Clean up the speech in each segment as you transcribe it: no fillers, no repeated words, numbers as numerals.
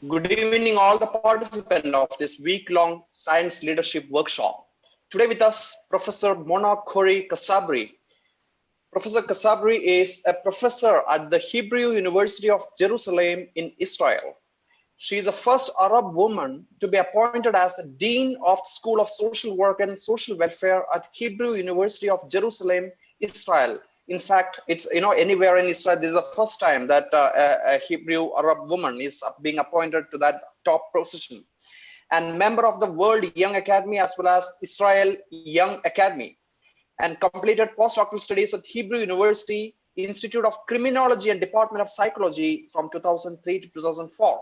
Good evening, all the participants of this week-long science leadership workshop. Today with us, Professor Mona Khoury Kassabri. Professor Kassabri is a professor at the Hebrew University of Jerusalem in Israel. She is the first Arab woman to be appointed as the Dean of the School of Social Work and Social Welfare at Hebrew University of Jerusalem, Israel. In fact, it's anywhere in Israel, this is the first time that a Hebrew Arab woman is being appointed to that top position. And member of the World Young Academy as well as Israel Young Academy, and completed postdoctoral studies at Hebrew University Institute of Criminology and Department of Psychology from 2003 to 2004.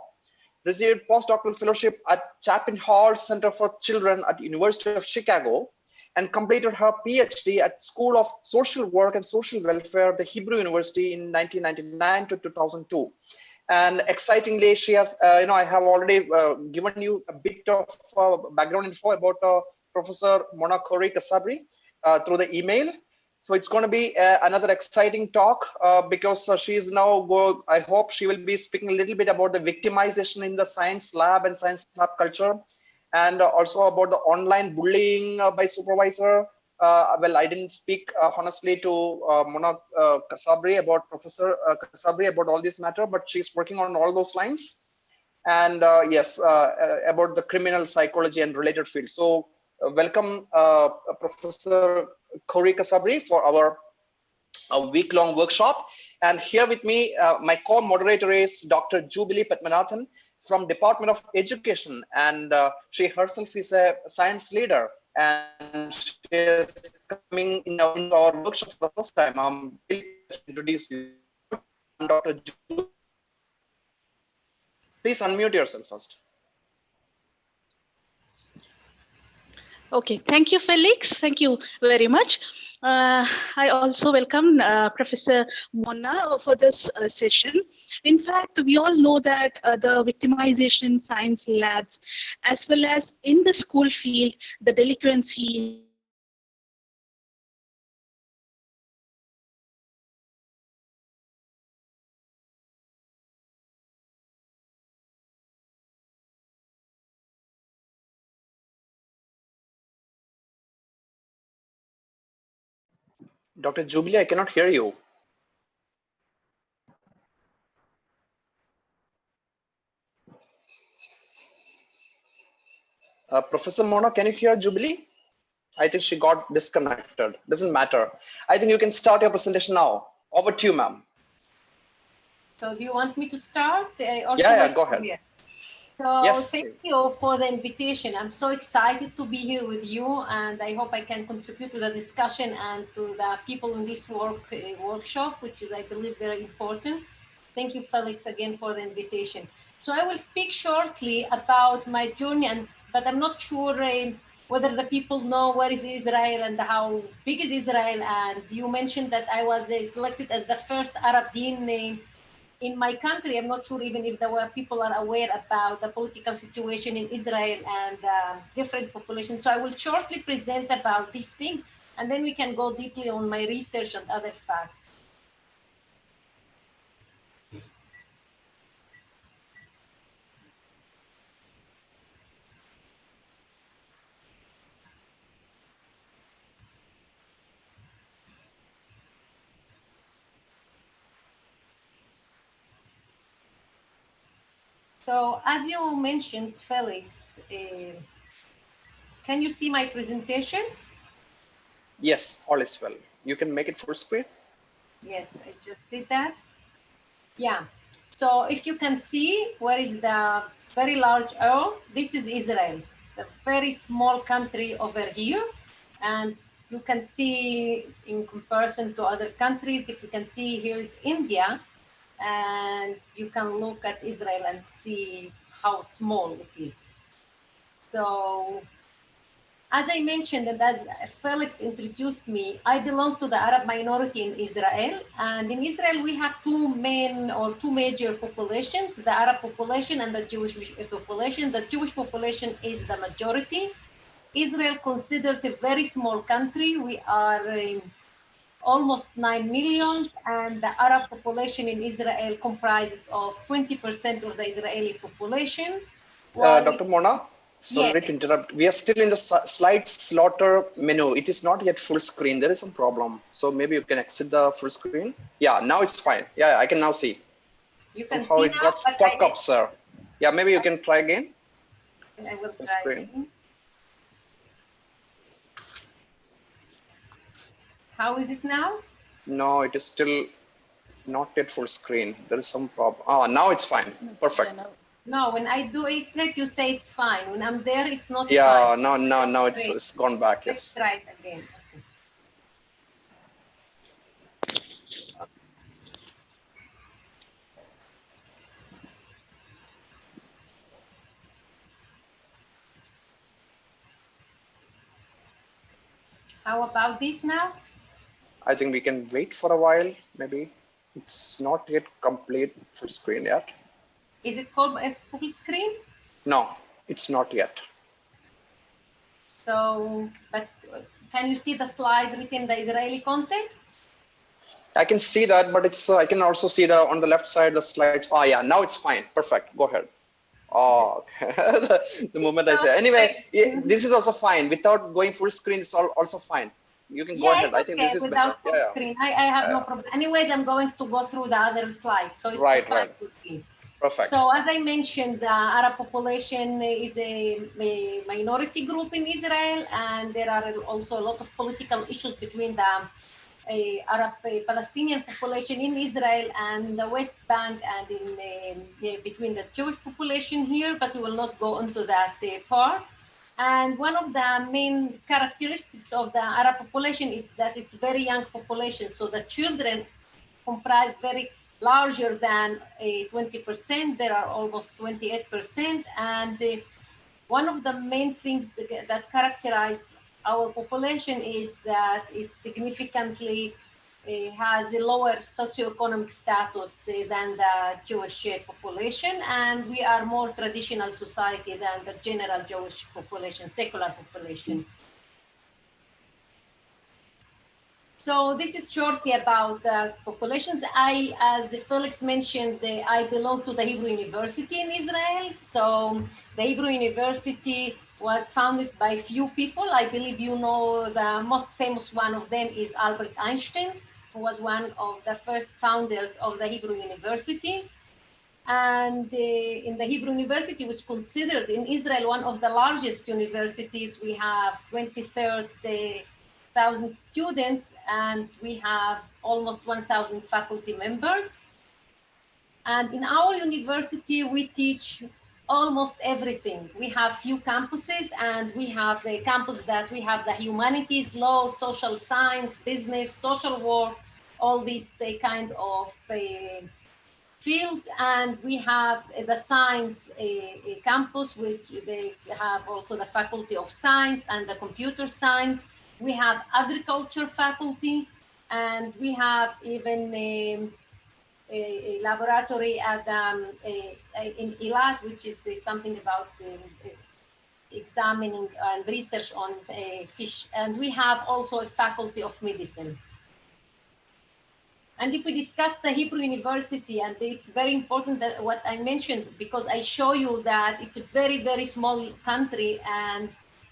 Received postdoctoral fellowship at Chapin Hall Center for Children at University of Chicago, and completed her PhD at School of Social Work and Social Welfare, the Hebrew University in 1999 to 2002. And excitingly, she has, I have already given you a bit of background info about Professor Mona Khoury Kassabri through the email. So it's going to be another exciting talk because she is now, I hope she will be speaking a little bit about the victimization in the science lab and science lab culture, and also about the online bullying by supervisor. Well, I didn't speak honestly to Mona Kassabri about Professor Kassabri about all this matter, but she's working on all those lines. And yes, about the criminal psychology and related fields. So welcome Professor Khoury Kassabri for our week-long workshop. And here with me, my co-moderator is Dr. Jubilee Padmanathan from Department of Education, and she herself is a science leader, and she is coming in our workshop for the first time. I'm pleased to introduce you, Dr. Jubilee. Please unmute yourself first. Okay, thank you, Felix. Thank you very much. I also welcome Professor Mona for this session. In fact, we all know that the victimization science labs, as well as in the school field, the delinquency Dr. Jubilee, I cannot hear you. Professor Mona, can you hear Jubilee? I think she got disconnected. Doesn't matter. I think you can start your presentation now. Over to you, ma'am. So do you want me to start? Yeah, go ahead. Here? So yes. Thank you for the invitation. I'm so excited to be here with you, and I hope I can contribute to the discussion and to the people in this workshop, which is, I believe, very important. Thank you, Felix, again for the invitation. So I will speak shortly about my journey, but I'm not sure whether the people know where is Israel and how big is Israel. And you mentioned that I was selected as the first Arab dean in my country. I'm not sure even if people are aware about the political situation in Israel and different populations. So I will shortly present about these things, and then we can go deeply on my research and other facts. So as you mentioned, Felix, can you see my presentation? Yes, all is well. You can make it full screen. Yes, I just did that. Yeah. So if you can see, where is the very large arrow? This is Israel, the very small country over here. And you can see in comparison to other countries, if you can see, here is India. And you can look at Israel and see how small it is. So as I mentioned, and as Felix introduced me, I belong to the Arab minority in Israel. And in Israel, we have two major populations, the Arab population and the Jewish population. The Jewish population is the majority. Israel considered a very small country. We are almost 9 million, and the Arab population in Israel comprises of 20% of the Israeli population. While Dr. Mona, sorry yes, to interrupt. We are still in the slide slaughter menu. It is not yet full screen. There is some problem. So maybe you can exit the full screen. Yeah, now it's fine. Yeah, I can now see. you can Somehow see it now, got but stuck up, sir. Yeah, maybe you can try again. I will Full try screen. again. How is it now? No, it is still not yet full screen. There is some problem. Ah, now it's fine. Perfect. No, when I do exit, you say it's fine. When I'm there, it's not fine. Yeah, now Great. it's gone back. Let's Yes. try it again. Okay. How about this now? I think we can wait for a while. Maybe it's not yet complete full screen yet. Is it called a full screen? No, it's not yet. So, but can you see the slide within the Israeli context? I can see that, but it's I can also see the on the left side the slides. Oh yeah, now it's fine. Perfect. Go ahead. Oh, the moment I say. Anyway, this is also fine. Without going full screen, it's also fine. You can go Yeah, ahead. it's I think okay this is better. without full screen. I have no problem. Anyways, I'm going to go through the other slides, so it's Right, fine right. with me. Perfect. So as I mentioned, the Arab population is a minority group in Israel, and there are also a lot of political issues between the Arab Palestinian population in Israel and the West Bank, and in between the Jewish population here, but we will not go into that part. And one of the main characteristics of the Arab population is that it's very young population. So the children comprise very larger than 20%. There are almost 28%. And one of the main things that characterize our population is that it significantly has a lower socioeconomic status than the Jewish population, and we are more traditional society than the general Jewish population, secular population. So this is shortly about populations. As Felix mentioned, I belong to the Hebrew University in Israel. So the Hebrew University was founded by few people. I believe you know the most famous one of them is Albert Einstein, who was one of the first founders of the Hebrew University. And in the Hebrew University, which is considered in Israel one of the largest universities, we have 23,000 students, and we have almost 1,000 faculty members. And in our university, we teach almost everything. We have few campuses, and we have a campus that we have the humanities, law, social science, business, social work, all these kind of fields. And we have the science campus, which they have also the faculty of science and the computer science. We have agriculture faculty, and we have even a laboratory at in Eilat, which is something about examining and research on fish. And we have also a faculty of medicine. And if we discuss the Hebrew University, and it's very important that what I mentioned, because I show you that it's a very, very small country, and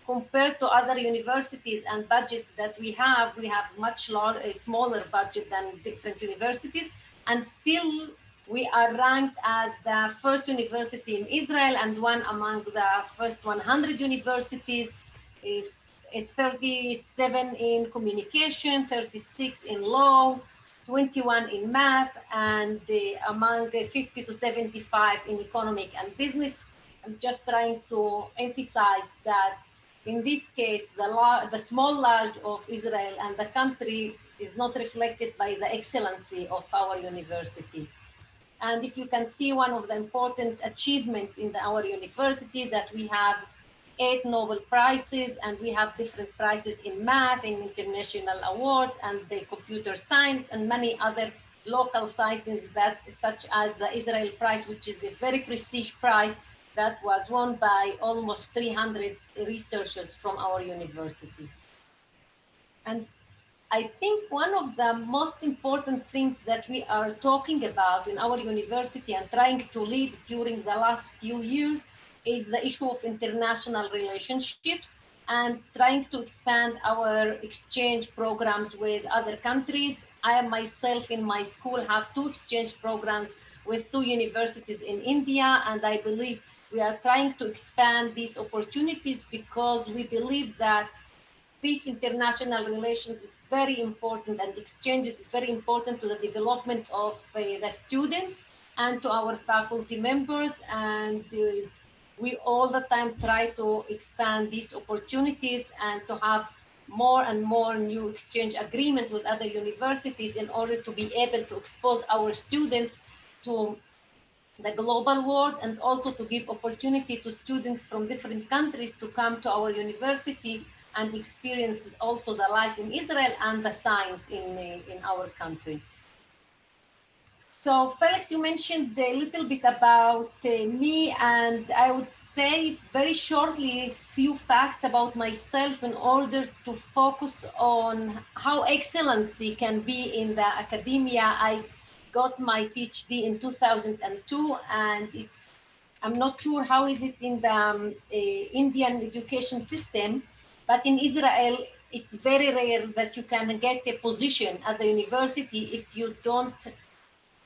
compared to other universities and budgets that we have much smaller budget than different universities. And still we are ranked as the first university in Israel and one among the first 100 universities, 37 in communication, 36 in law, 21 in math, and among 50 to 75 in economic and business. I'm just trying to emphasize that in this case, the small large of Israel and the country is not reflected by the excellency of our university. And if you can see, one of the important achievements in our university, that we have 8 Nobel Prizes, and we have different prizes in math, in international awards, and the computer science, and many other local sciences, that such as the Israel Prize, which is a very prestigious prize that was won by almost 300 researchers from our university. And I think one of the most important things that we are talking about in our university and trying to lead during the last few years is the issue of international relationships and trying to expand our exchange programs with other countries. I myself in my school have 2 exchange programs with 2 universities in India, and I believe we are trying to expand these opportunities because we believe that these international relations is very important, and exchanges is very important to the development of the students and to our faculty members. And we all the time try to expand these opportunities and to have more and more new exchange agreement with other universities in order to be able to expose our students to the global world, and also to give opportunity to students from different countries to come to our university and experience also the life in Israel and the science in our country. So Felix, you mentioned a little bit about me, and I would say very shortly a few facts about myself in order to focus on how excellency can be in the academia. I got my PhD in 2002, and I'm not sure how is it in the Indian education system, but in Israel, it's very rare that you can get a position at the university if you don't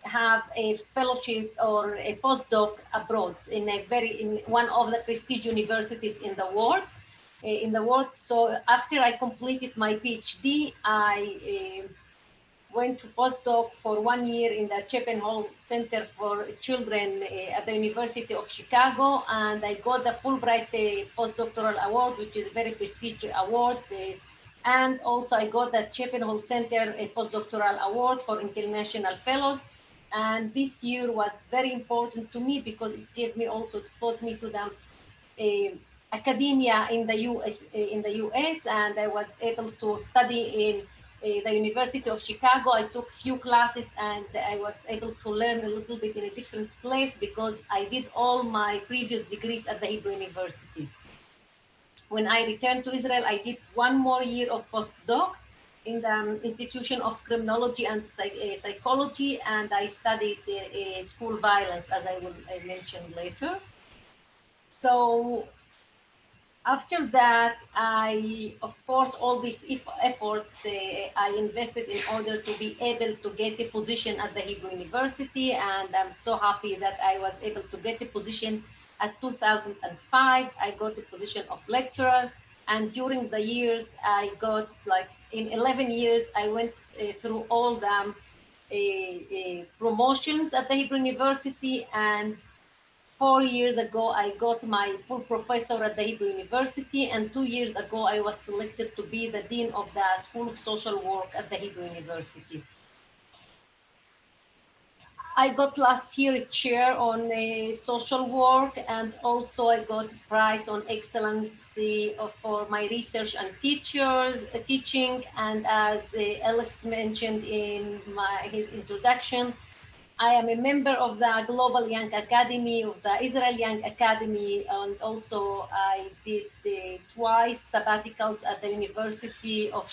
have a fellowship or a postdoc abroad in one of the prestige universities in the world. So after I completed my PhD, I went to postdoc for 1 year in the Chapin-Hall Center for Children at the University of Chicago, and I got the Fulbright postdoctoral award, which is a very prestigious award. And also I got the Chapin-Hall Center postdoctoral award for international fellows. And this year was very important to me because it gave me also exposed me to the academia in the US, and I was able to study in the University of Chicago. I took few classes and I was able to learn a little bit in a different place because I did all my previous degrees at the Hebrew University. When I returned to Israel, I did 1 more year of postdoc in the Institution of Criminology and Psychology, and I studied school violence, as I will mention later. So after that, of course, all these efforts I invested in order to be able to get a position at the Hebrew University, and I'm so happy that I was able to get a position. At 2005, I got the position of lecturer, and during the years, I got in 11 years, I went through all the promotions at the Hebrew University, and 4 years ago, I got my full professor at the Hebrew University, and 2 years ago, I was selected to be the Dean of the School of Social Work at the Hebrew University. I got last year a chair on social work, and also I got a prize on excellency for my research and teaching. And as Alex mentioned in his introduction, I am a member of the Global Young Academy, of the Israel Young Academy, and also I did twice sabbaticals at the University of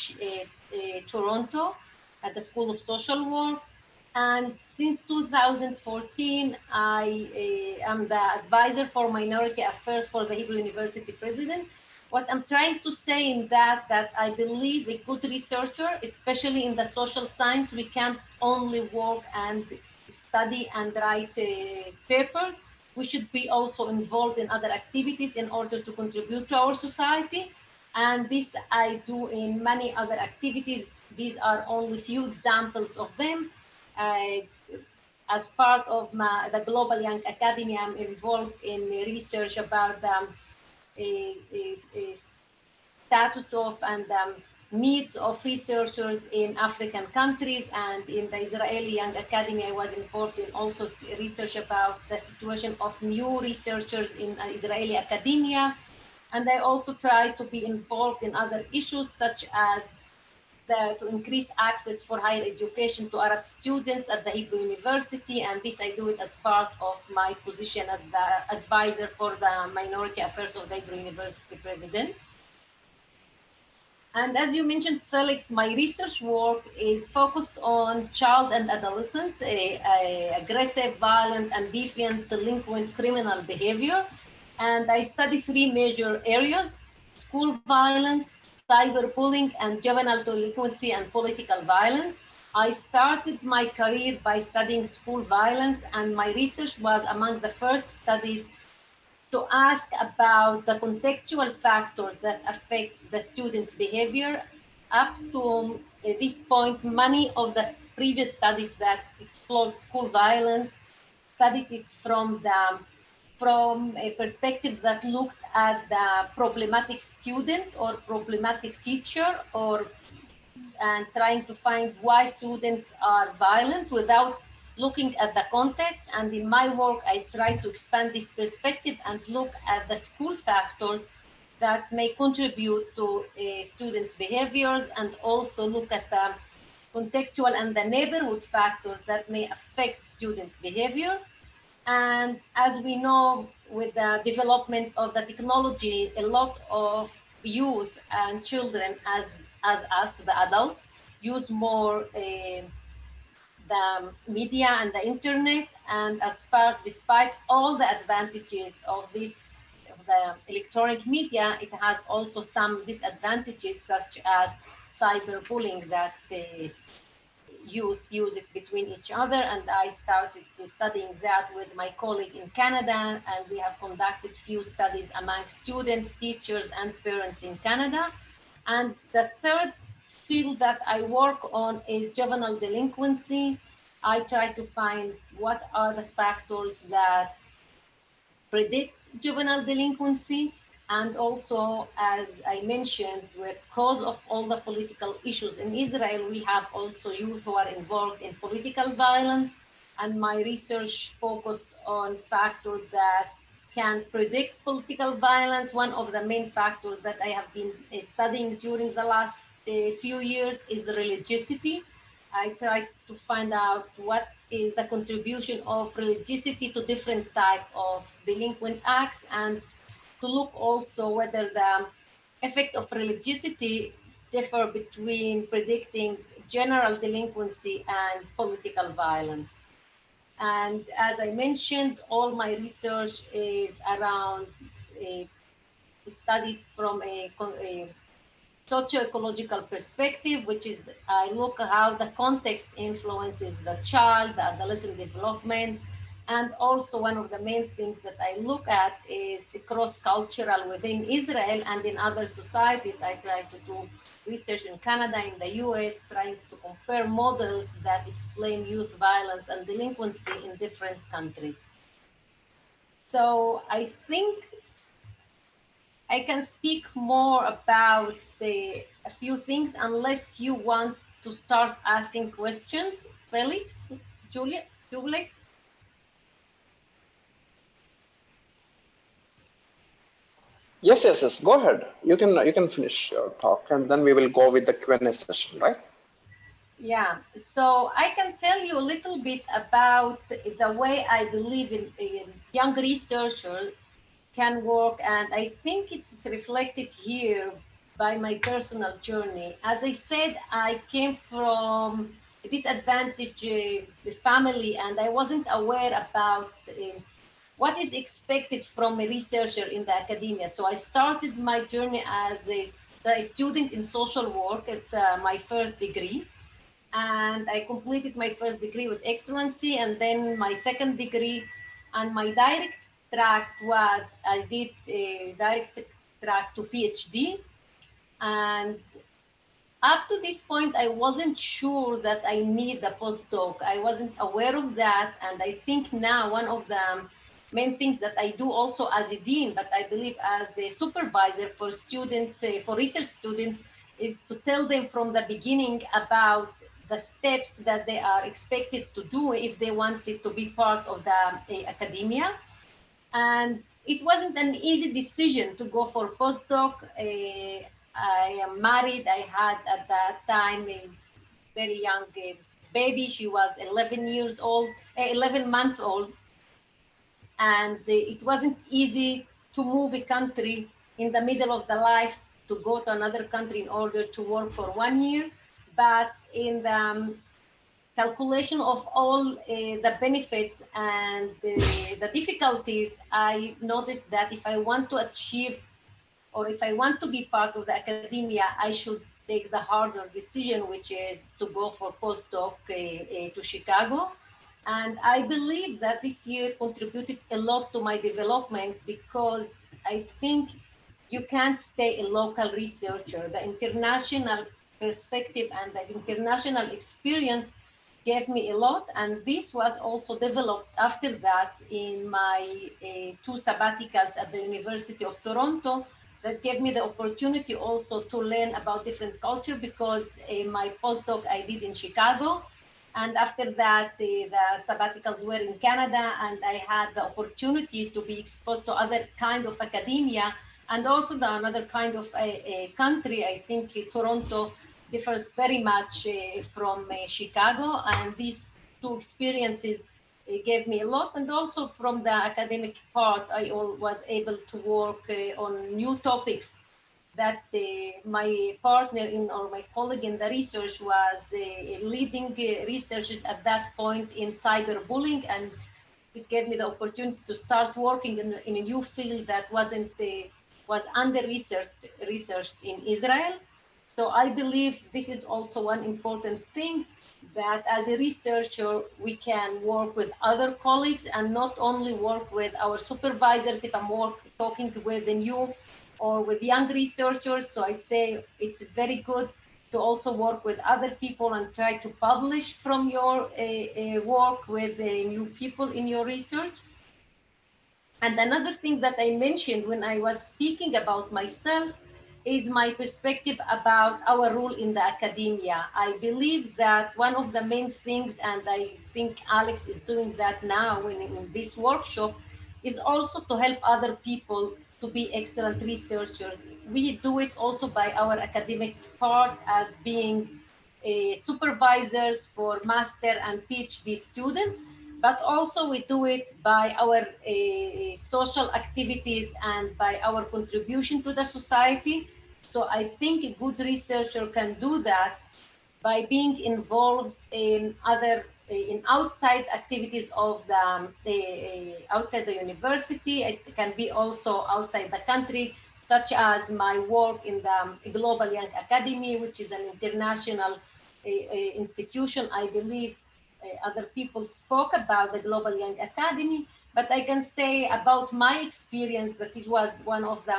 Toronto at the School of Social Work. And since 2014, I am the advisor for minority affairs for the Hebrew University president. What I'm trying to say in that I believe a good researcher, especially in the social science, we can't only work and study and write papers. We should be also involved in other activities in order to contribute to our society. And this I do in many other activities. These are only few examples of them. As part of the Global Young Academy, I'm involved in research about the status of and needs of researchers in African countries. And in the Israeli Young Academy, I was involved in also research about the situation of new researchers in Israeli academia. And I also try to be involved in other issues such as to increase access for higher education to Arab students at the Hebrew University, and this I do it as part of my position as the advisor for the minority affairs of the Hebrew University president. And as you mentioned, Felix, my research work is focused on child and adolescents, aggressive, violent, and deviant delinquent criminal behavior. And I study three major areas: school violence, cyberbullying, and juvenile delinquency and political violence. I started my career by studying school violence, and my research was among the first studies to ask about the contextual factors that affect the students' behavior. Up to this point, many of the previous studies that explored school violence studied it from a perspective that looked at the problematic student or problematic teacher, or and trying to find why students are violent without looking at the context. And in my work, I try to expand this perspective and look at the school factors that may contribute to students' behaviors, and also look at the contextual and the neighborhood factors that may affect students' behavior. And as we know, with the development of the technology, a lot of youth and children, as us, the adults, use more the media and the internet. And despite all the advantages of the electronic media, it has also some disadvantages, such as cyberbullying, that youth use it between each other. And I started studying that with my colleague in Canada, and we have conducted few studies among students, teachers, and parents in Canada. And the third field that I work on is juvenile delinquency. I try to find what are the factors that predicts juvenile delinquency. And also, as I mentioned, because of all the political issues in Israel, we have also youth who are involved in political violence. And my research focused on factors that can predict political violence. One of the main factors that I have been studying during the last few years is religiosity. I tried to find out what is the contribution of religiosity to different type of delinquent acts, and to look also whether the effect of religiosity differ between predicting general delinquency and political violence. And as I mentioned, all my research is around studied from a socio-ecological perspective, which is I look at how the context influences the child, the adolescent development. And also one of the main things that I look at is the cross-cultural within Israel and in other societies. I try to do research in Canada, in the US, trying to compare models that explain youth violence and delinquency in different countries. So I think I can speak more about a few things, unless you want to start asking questions. Felix, Julia. Yes. Go ahead. You can finish your talk, and then we will go with the Q&A session, right? Yeah, so I can tell you a little bit about the way I believe in young researchers can work, and I think it's reflected here by my personal journey. As I said, I came from a disadvantaged family, and I wasn't aware about what is expected from a researcher in the academia. So I started my journey as a student in social work at my first degree. And I completed my first degree with excellency, and then my second degree. And my direct track was, I did a direct track to PhD. And up to this point, I wasn't sure that I need a postdoc. I wasn't aware of that. And I think now one of the main things that I do also as a dean, but I believe as a supervisor for students, for research students, is to tell them from the beginning about the steps that they are expected to do if they wanted to be part of the academia. And it wasn't an easy decision to go for postdoc. I am married. I had at that time a very young baby. She was 11 months old. And it wasn't easy to move a country in the middle of the life to go to another country in order to work for 1 year. But in the calculation of all the benefits and the difficulties, I noticed that if I want to achieve, or if I want to be part of the academia, I should take the harder decision, which is to go for postdoc to Chicago. And I believe that this year contributed a lot to my development, because I think you can't stay a local researcher. The international perspective and the international experience gave me a lot, and this was also developed after that in my two sabbaticals at the University of Toronto, that gave me the opportunity also to learn about different culture, because my postdoc I did in Chicago, and after that the sabbaticals were in Canada, and I had the opportunity to be exposed to other kind of academia, and also another kind of a country. I think Toronto differs very much from Chicago, and these two experiences gave me a lot. And also from the academic part, I was able to work on new topics that my partner in, or my colleague in the research was leading researchers at that point in cyberbullying, and it gave me the opportunity to start working in a new field that was under researched in Israel. So I believe this is also one important thing, that as a researcher, we can work with other colleagues and not only work with our supervisors if I'm talking with the new or with young researchers. So I say it's very good to also work with other people and try to publish from your work with new people in your research. And another thing that I mentioned when I was speaking about myself is my perspective about our role in the academia. I believe that one of the main things, and I think Alex is doing that now in this workshop, is also to help other people to be excellent researchers. We do it also by our academic part as being supervisors for master and PhD students, but also we do it by our social activities and by our contribution to the society. So I think a good researcher can do that by being involved in other in outside activities of the outside the university. It can be also outside the country, such as my work in the Global Young Academy, which is an international institution. I believe other people spoke about the Global Young Academy, but I can say about my experience that it was one of the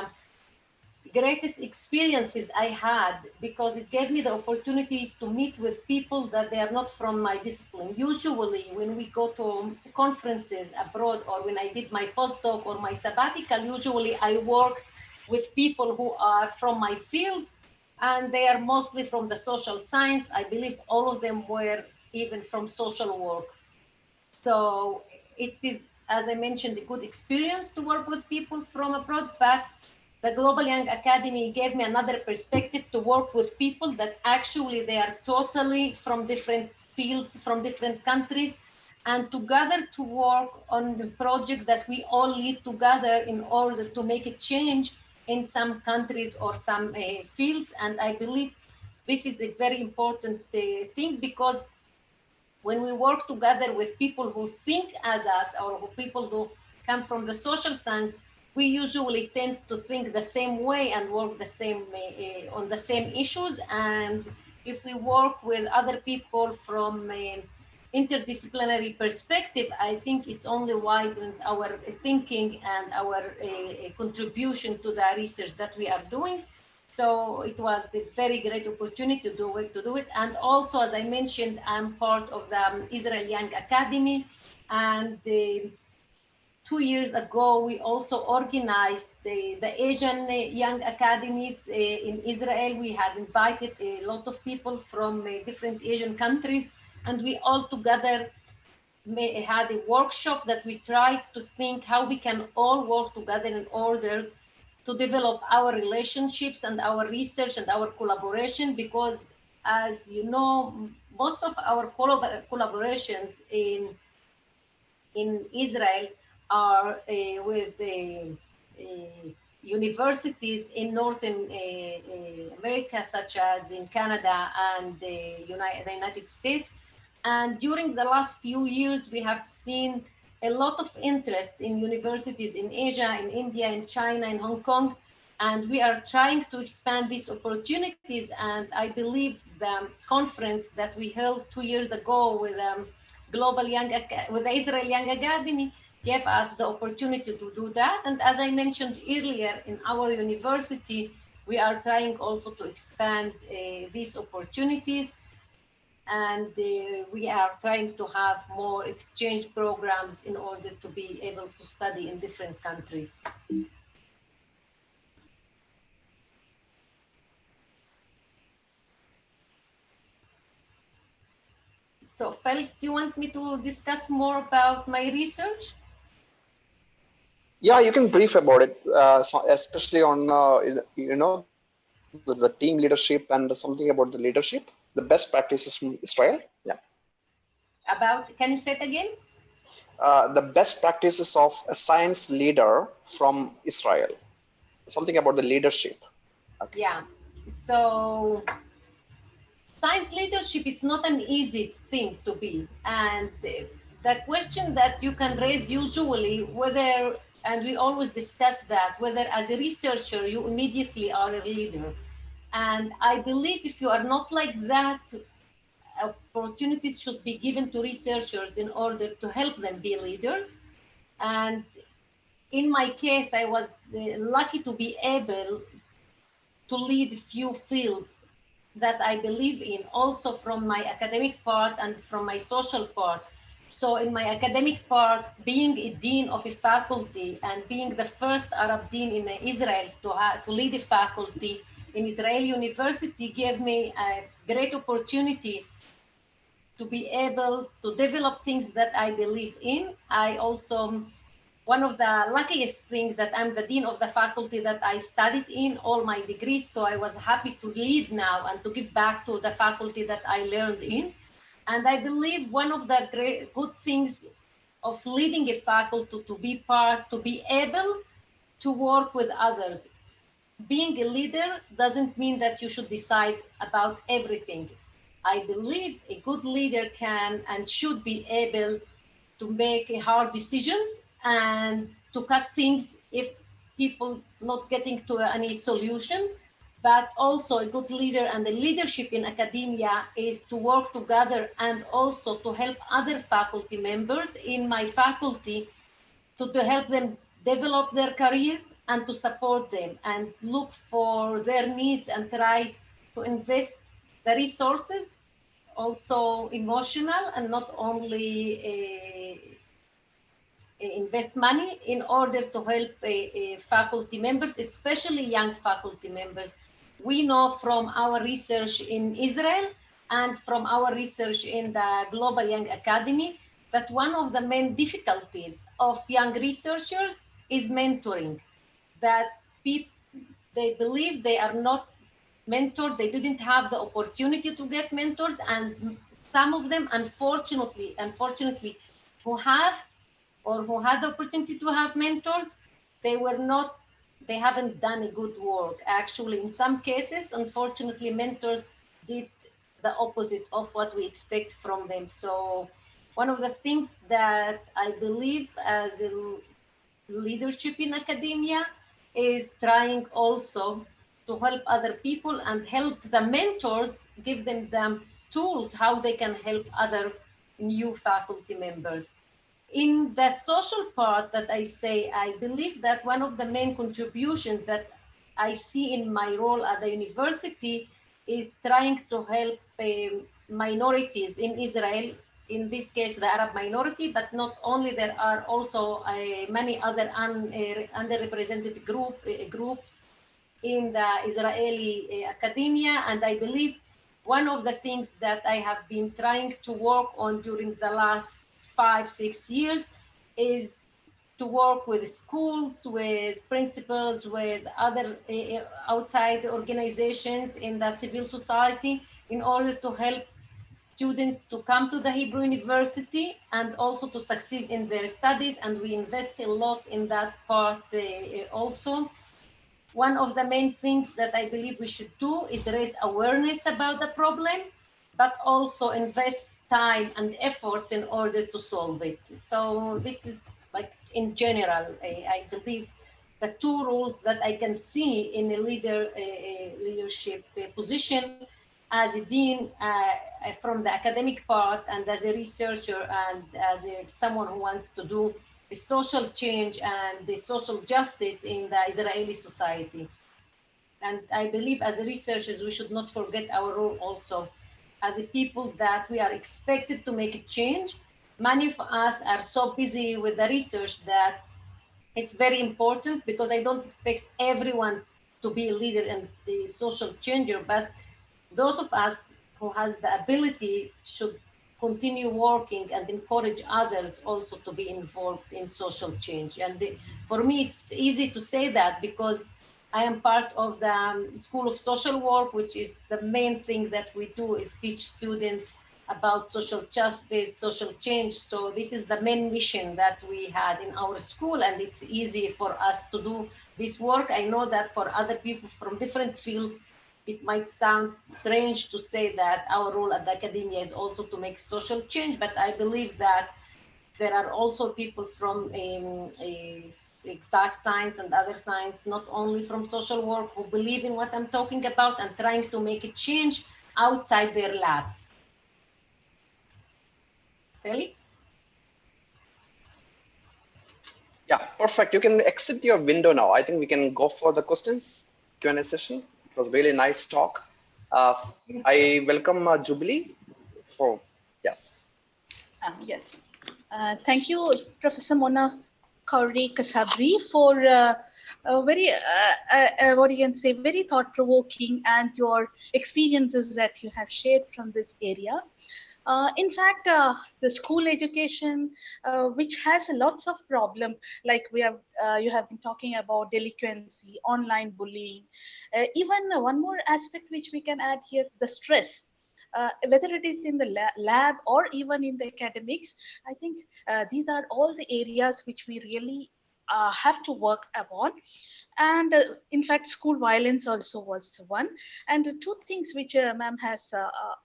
greatest experiences I had, because it gave me the opportunity to meet with people that they are not from my discipline. Usually when we go to conferences abroad, or when I did my postdoc or my sabbatical, usually I work with people who are from my field, and they are mostly from the social science. I believe all of them were even from social work. So it is, as I mentioned, a good experience to work with people from abroad, but the Global Young Academy gave me another perspective to work with people that actually they are totally from different fields, from different countries, and together to work on a project that we all lead together in order to make a change in some countries or some fields. And I believe this is a very important thing, because when we work together with people who think as us, or people who come from the social science, we usually tend to think the same way and work the same on the same issues. And if we work with other people from interdisciplinary perspective, I think it's only widens our thinking and our contribution to the research that we are doing. So it was a very great opportunity to do it. And also, as I mentioned, I'm part of the Israel Young Academy. And 2 years ago, we also organized the Asian Young Academies in Israel. We had invited a lot of people from different Asian countries, and we all together had a workshop that we tried to think how we can all work together in order to develop our relationships and our research and our collaboration. Because, as you know, most of our collaborations in Israel are with universities in Northern America, such as in Canada and the United States. And during the last few years, we have seen a lot of interest in universities in Asia, in India, in China, in Hong Kong. And we are trying to expand these opportunities. And I believe the conference that we held 2 years ago with with the Israel Young Academy gave us the opportunity to do that. And as I mentioned earlier, in our university, we are trying also to expand these opportunities. And we are trying to have more exchange programs in order to be able to study in different countries. So Felix, do you want me to discuss more about my research? Yeah, you can brief about it, especially on the team leadership and something about the leadership, the best practices from Israel. Yeah. Can you say it again? The best practices of a science leader from Israel. Something about the leadership. Okay. Yeah. So science leadership, it's not an easy thing to be. And the question that you can raise usually, whether, and we always discuss that, whether as a researcher, you immediately are a leader. And I believe if you are not like that, opportunities should be given to researchers in order to help them be leaders. And in my case, I was lucky to be able to lead few fields that I believe in, also from my academic part and from my social part. So in my academic part, being a dean of a faculty and being the first Arab dean in Israel to lead a faculty in Israeli university gave me a great opportunity to be able to develop things that I believe in. I also, one of the luckiest things that I'm the dean of the faculty that I studied in all my degrees. So I was happy to lead now and to give back to the faculty that I learned in. And I believe one of the great good things of leading a faculty to be able to work with others. Being a leader doesn't mean that you should decide about everything. I believe a good leader can and should be able to make hard decisions and to cut things if people not getting to any solution. But also a good leader and the leadership in academia is to work together and also to help other faculty members in my faculty to help them develop their careers and to support them and look for their needs and try to invest the resources, also emotional and not only invest money in order to help faculty members, especially young faculty members. We know from our research in Israel and from our research in the Global Young Academy that one of the main difficulties of young researchers is mentoring. That people, they believe they are not mentored, they didn't have the opportunity to get mentors, and some of them, unfortunately, who have or who had the opportunity to have mentors, they haven't done a good work. Actually, in some cases, unfortunately, mentors did the opposite of what we expect from them. So one of the things that I believe as a leadership in academia is trying also to help other people and help the mentors, give them tools how they can help other new faculty members. In the social part that I say, I believe that one of the main contributions that I see in my role at the university is trying to help minorities in Israel, in this case, the Arab minority, but not only, there are also many other underrepresented groups in the Israeli academia. And I believe one of the things that I have been trying to work on during the last 5-6 years is to work with schools, with principals, with other outside organizations in the civil society in order to help students to come to the Hebrew University and also to succeed in their studies. And we invest a lot in that part also. one of the main things that I believe we should do is raise awareness about the problem, but also invest time and effort in order to solve it. So this is like in general, I believe the two roles that I can see in a leadership position as a dean from the academic part and as a researcher and as someone who wants to do the social change and the social justice in the Israeli society. And I believe as researchers, we should not forget our role also as a people that we are expected to make a change. Many of us are so busy with the research that it's very important, because I don't expect everyone to be a leader and the social changer, but those of us who has the ability should continue working and encourage others also to be involved in social change. And for me, it's easy to say that because I am part of the School of Social Work, which is the main thing that we do is teach students about social justice, social change. So this is the main mission that we had in our school, and it's easy for us to do this work. I know that for other people from different fields, it might sound strange to say that our role at the academia is also to make social change, but I believe that there are also people from exact science and other science, not only from social work, who believe in what I'm talking about and trying to make a change outside their labs. Felix? Yeah, perfect. You can exit your window now. I think we can go for the questions Q&A session. It was really nice talk. I welcome Jubilee for, yes. Yes. Thank you, Professor Mona Khoury Kassabri, for very, what you can say, very thought-provoking and your experiences that you have shared from this area. In fact, the school education, which has lots of problem, like you have been talking about delinquency, online bullying, even one more aspect which we can add here, the stress. Whether it is in the lab or even in the academics, I think these are all the areas which we really have to work upon. And in fact, school violence also was one. And two things which ma'am has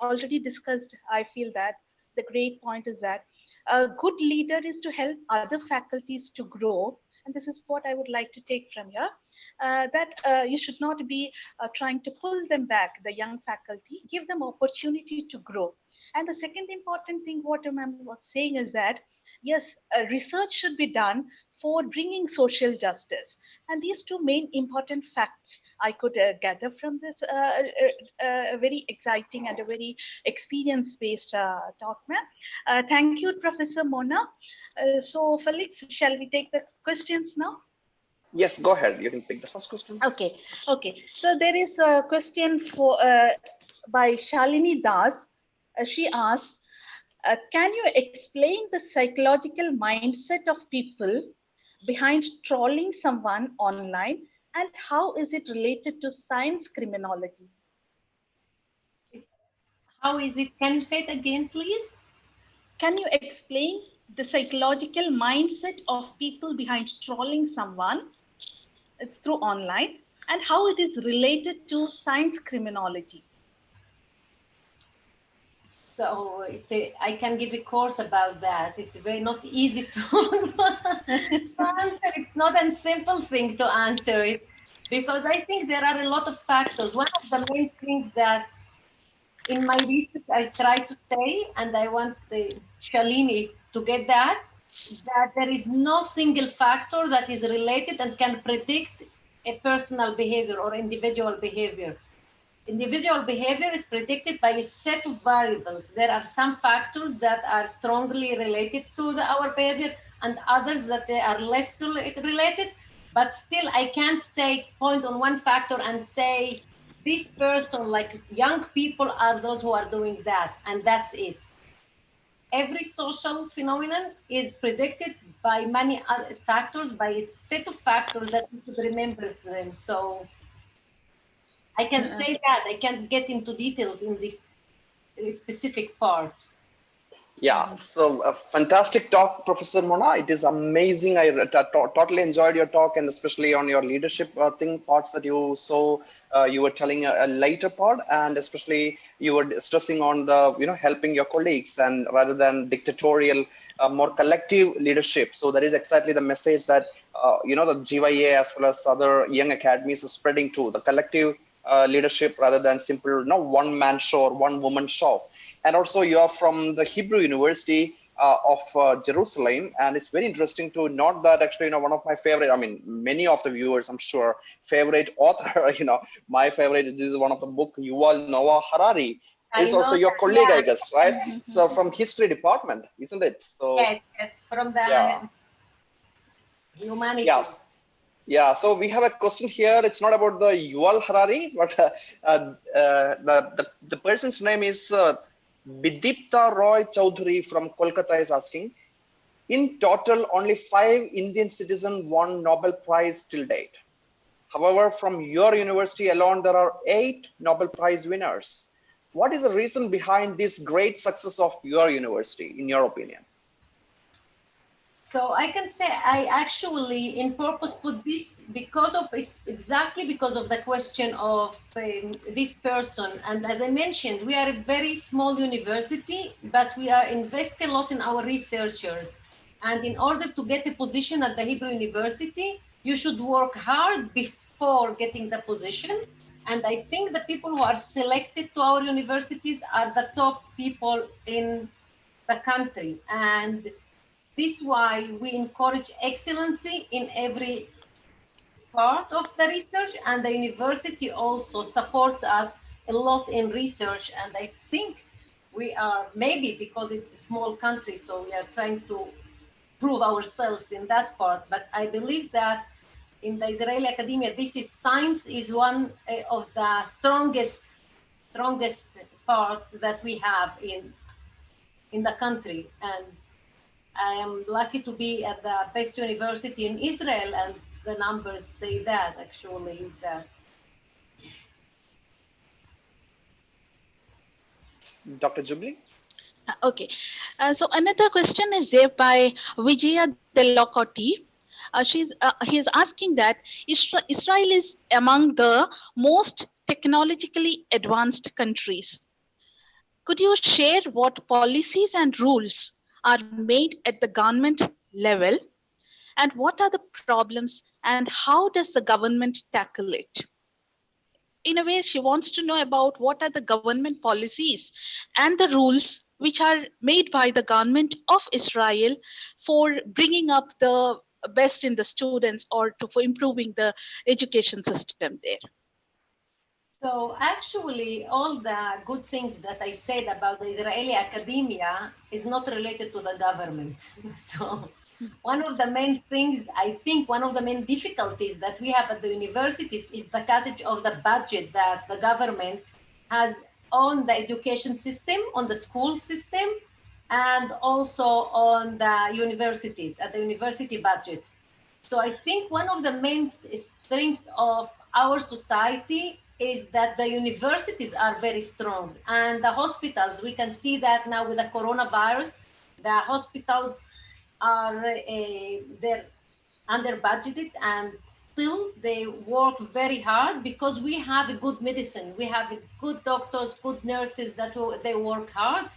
already discussed, I feel that the great point is that a good leader is to help other faculties to grow. And this is what I would like to take from here, that you should not be trying to pull them back, the young faculty, give them opportunity to grow. And the second important thing what ma'am was saying is that, yes, research should be done for bringing social justice. And these two main important facts I could gather from this very exciting and a very experience-based talk, ma'am. Thank you, Professor Mona. So, Felix, shall we take the questions now? Yes, go ahead. You can pick the first question. Okay, okay. So there is a question for by Shalini Das. She asked, can you explain the psychological mindset of people behind trolling someone online, and how is it related to science criminology? How is it? Can you say it again, please? Can you explain the psychological mindset of people behind trolling someone? It's through online, and how it is related to science criminology. So I can give a course about that. It's very not easy to answer. It's not a simple thing to answer it, because I think there are a lot of factors. One of the main things that in my research I try to say, and I want Shalini to get that there is no single factor that is related and can predict a personal behavior or individual behavior. Individual behavior is predicted by a set of variables. There are some factors that are strongly related to our behavior and others that they are less related, but still I can't say point on one factor and say this person, like young people are those who are doing that, and that's it. Every social phenomenon is predicted by many other factors, by a set of factors that you should remember them. So I can say that I can't get into details in this specific part. Yeah, so a fantastic talk, Professor Mona. It is amazing. I totally enjoyed your talk, and especially on your leadership thing parts that you so you were telling a later part, and especially you were stressing on the helping your colleagues and rather than dictatorial, more collective leadership. So that is exactly the message that the GYA as well as other young academies are spreading to the collective leadership rather than simple one man show or one woman show. And also you are from the Hebrew University of Jerusalem, and it's very interesting to note that actually one of my favorite, I mean many of the viewers I'm sure favorite author, my favorite, this is one of the book, Yuval Noah Harari, I is also know your that, colleague, I yeah. guess, right? So from history department, isn't it? So Yes, yes, from the yeah, yeah. humanities. Yeah, so we have a question here. It's not about the Yuval Harari, but the person's name is Bidipta Roy Chowdhury from Kolkata is asking, in total, only 5 Indian citizens won Nobel Prize till date. However, from your university alone, there are 8 Nobel Prize winners. What is the reason behind this great success of your university, in your opinion? So I can say I actually in purpose put this because of exactly because of the question of this person. And as I mentioned, we are a very small university, but we are invest a lot in our researchers. And in order to get a position at the Hebrew University, you should work hard before getting the position. And I think the people who are selected to our universities are the top people in the country. And this is why we encourage excellency in every part of the research, and the university also supports us a lot in research. And I think we are, maybe because it's a small country, so we are trying to prove ourselves in that part. But I believe that in the Israeli academia, this is science is one of the strongest parts that we have in the country. And I am lucky to be at the best university in Israel, and the numbers say that actually that. Dr. Jubli? Okay. So another question is there by Vijaya Delocotti. He is asking that Israel is among the most technologically advanced countries. Could you share what policies and rules are made at the government level, and what are the problems, and how does the government tackle it? In a way, she wants to know about what are the government policies and the rules which are made by the government of Israel for bringing up the best in the students or for improving the education system there. So actually, all the good things that I said about the Israeli academia is not related to the government. So one of the main things, I think one of the main difficulties that we have at the universities is the cutting of the budget that the government has on the education system, on the school system, and also on the universities, at the university budgets. So I think one of the main strengths of our society is that the universities are very strong, and the hospitals, we can see that now with the coronavirus, the hospitals are they're under budgeted, and still they work very hard because we have a good medicine, we have good doctors, good nurses that they work hard,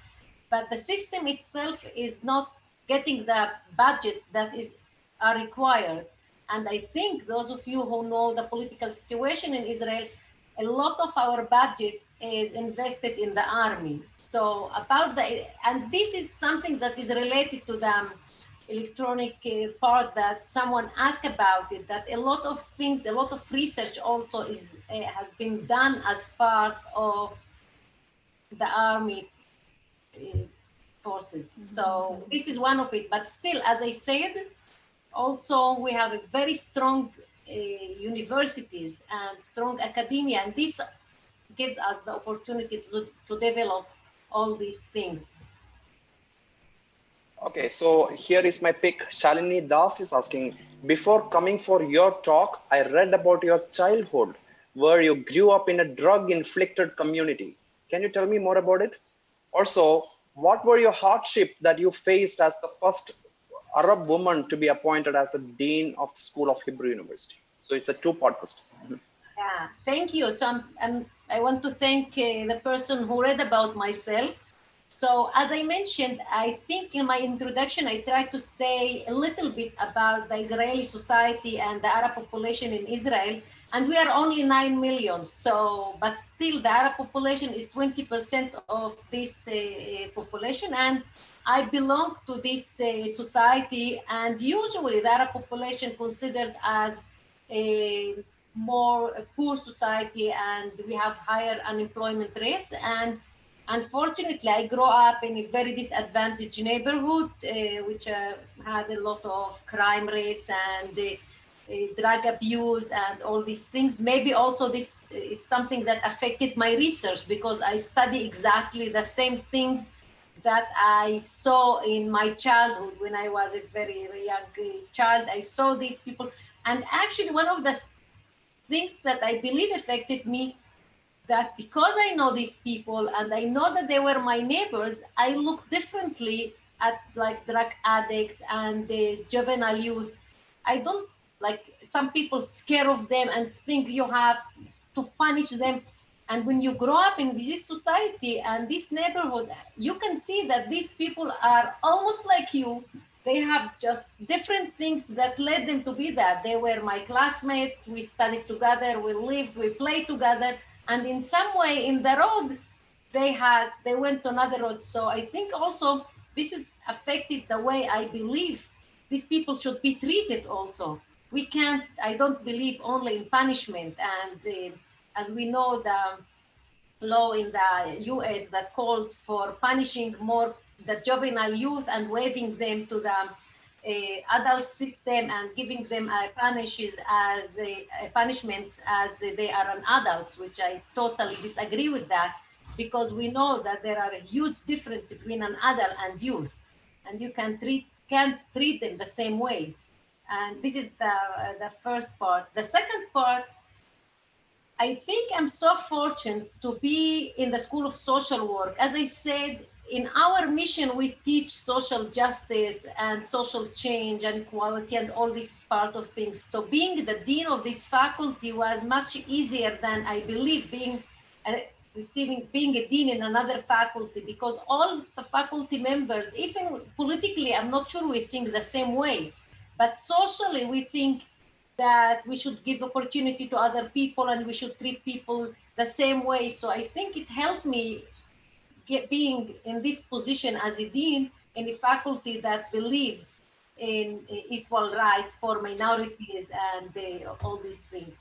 but the system itself is not getting the budgets that are required. And I think those of you who know the political situation in Israel, a lot of our budget is invested in the army. So about the, and this is something that is related to the electronic part that someone asked about it, that a lot of things, a lot of research also is has been done as part of the army forces. So this is one of it. But still, as I said, also we have a very strong universities and strong academia, and this gives us the opportunity to develop all these things. Okay, so here is my pick. Shalini Das is asking, before coming for your talk, I read about your childhood where you grew up in a drug inflicted community. Can you tell me more about it? Also, what were your hardship that you faced as the first Arab woman to be appointed as a dean of the School of Hebrew University? So it's a two-part question. Yeah, thank you. So I want to thank the person who read about myself. So as I mentioned, I think in my introduction, I tried to say a little bit about the Israeli society and the Arab population in Israel. And we are only 9 million. So, but still the Arab population is 20% of this population. And I belong to this society. And usually the Arab population considered as a more poor society, and we have higher unemployment rates. And unfortunately, I grew up in a very disadvantaged neighborhood, which had a lot of crime rates and drug abuse and all these things. Maybe also this is something that affected my research, because I study exactly the same things that I saw in my childhood. When I was a very young child, I saw these people. And actually, one of the things that I believe affected me, that because I know these people and I know that they were my neighbors, I look differently at like drug addicts and the juvenile youth. I don't, like, some people scare of them and think you have to punish them. And when you grow up in this society and this neighborhood, you can see that these people are almost like you. They have just different things that led them to be that. They were my classmates, we studied together, we lived, we played together, and in some way in the road they went to another road. So I think also this is affected the way I believe these people should be treated also. We can't, I don't believe only in punishment. And as we know, the law in the US that calls for punishing more the juvenile youth and waiving them to the adult system and giving them punishes as punishments as they are an adults, which I totally disagree with that, because we know that there are a huge difference between an adult and youth, and you can't treat them the same way. And this is the first part. The second part, I think I'm so fortunate to be in the School of Social Work. As I said, in our mission, we teach social justice and social change and equality and all these part of things. So being the dean of this faculty was much easier than, I believe, being a dean in another faculty, because all the faculty members, even politically, I'm not sure we think the same way, but socially we think that we should give opportunity to other people and we should treat people the same way. So I think it helped me being in this position as a dean in a faculty that believes in equal rights for minorities and all these things.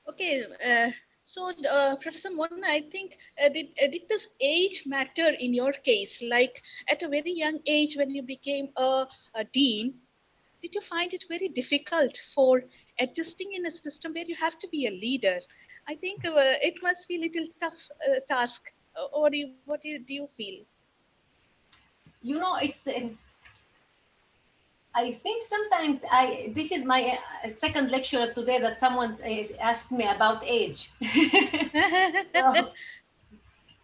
Okay, Professor Mona, I think did this age matter in your case? Like at a very young age, when you became a dean, did you find it very difficult for adjusting in a system where you have to be a leader? I think it must be a little tough task. Or do you feel? You know, it's I think sometimes this is my second lecture today that someone asked me about age. So,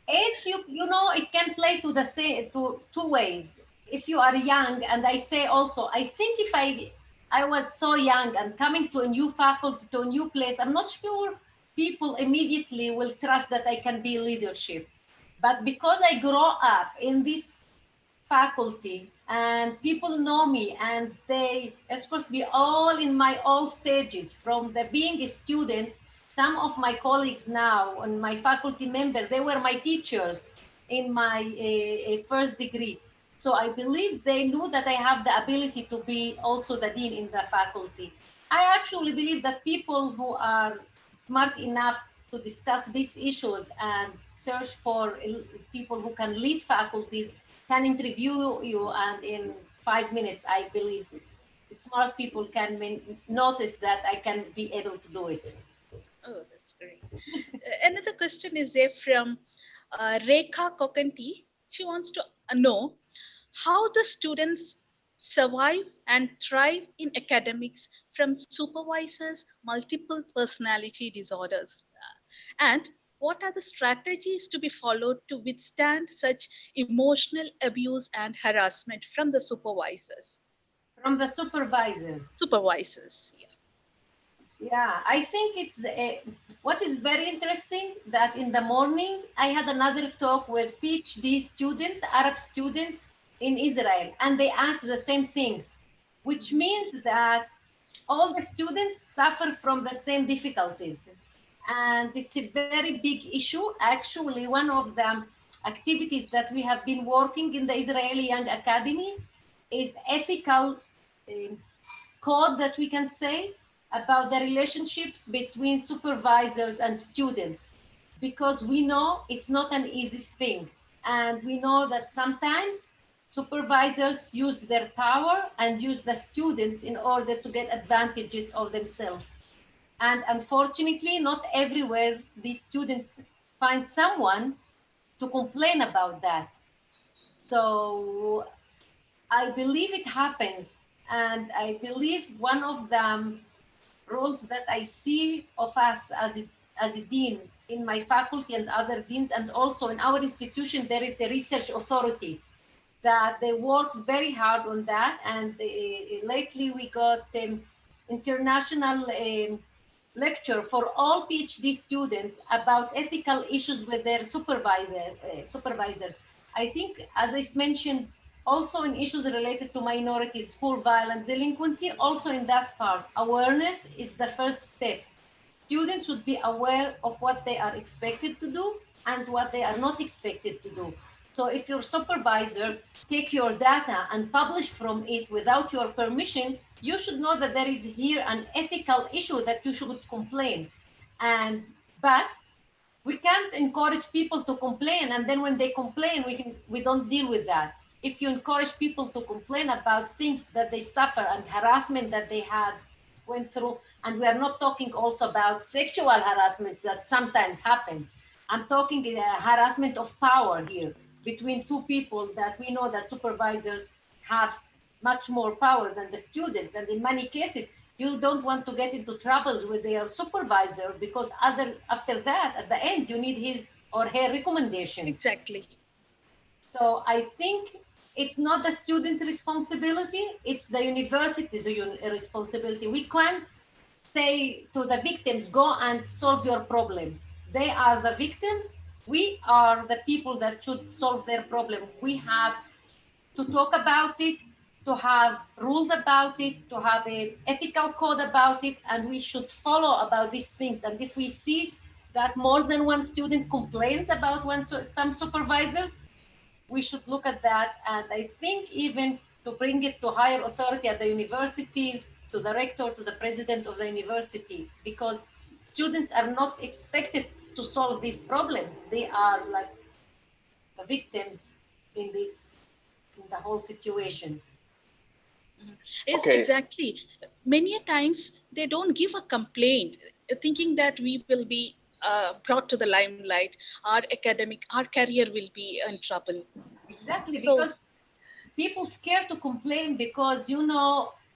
age, you know, it can play to the same, to two ways. If you are young, and I say also, I think if I was so young and coming to a new faculty, to a new place, I'm not sure people immediately will trust that I can be leadership. But because I grow up in this faculty and people know me and they escort me all in my all stages, from the being a student. Some of my colleagues now and my faculty members, they were my teachers in my first degree. So I believe they knew that I have the ability to be also the dean in the faculty. I actually believe that people who are smart enough to discuss these issues and search for people who can lead faculties can interview you, and in 5 minutes, I believe smart people can notice that I can be able to do it. Oh, that's great. Another question is there from Rekha Kokanti. She wants to know how the students survive and thrive in academics from supervisors' multiple personality disorders. And what are the strategies to be followed to withstand such emotional abuse and harassment from the supervisors? From the supervisors. Supervisors, yeah. Yeah, I think it's what is very interesting that in the morning I had another talk with PhD students, Arab students in Israel, and they asked the same things, which means that all the students suffer from the same difficulties. And it's a very big issue. Actually, one of the activities that we have been working in the Israeli Young Academy is ethical code that we can say about the relationships between supervisors and students, because we know it's not an easy thing. And we know that sometimes supervisors use their power and use the students in order to get advantages of themselves. And unfortunately, not everywhere these students find someone to complain about that. So I believe it happens. And I believe one of the roles that I see of us as a dean in my faculty and other deans, and also in our institution, there is a research authority that they work very hard on that. And lately we got international lecture for all PhD students about ethical issues with their supervisors. I think, as I mentioned, also in issues related to minorities, school violence, delinquency, also in that part, awareness is the first step. Students should be aware of what they are expected to do and what they are not expected to do. So if your supervisor take your data and publish from it without your permission, you should know that there is here an ethical issue that you should complain. And but we can't encourage people to complain, and then when they complain, we don't deal with that. If you encourage people to complain about things that they suffer and harassment that they had went through, and we are not talking also about sexual harassment that sometimes happens. I'm talking harassment of power here between two people that we know that supervisors have much more power than the students, and in many cases you don't want to get into troubles with their supervisor, because after that, at the end, you need his or her recommendation. Exactly. So I think it's not the student's responsibility, it's the university's responsibility. We can't say to the victims, go and solve your problem. They are the victims. We are the people that should solve their problem. We have to talk about it, to have rules about it, to have an ethical code about it, and we should follow about these things. And if we see that more than one student complains about some supervisors, we should look at that. And I think even to bring it to higher authority at the university, to the rector, to the president of the university, because students are not expected to solve these problems. They are like the victims in the whole situation. Yes, Okay. exactly. Many a times they don't give a complaint, thinking that we will be brought to the limelight, our career will be in trouble. Exactly, So because people scared to complain, because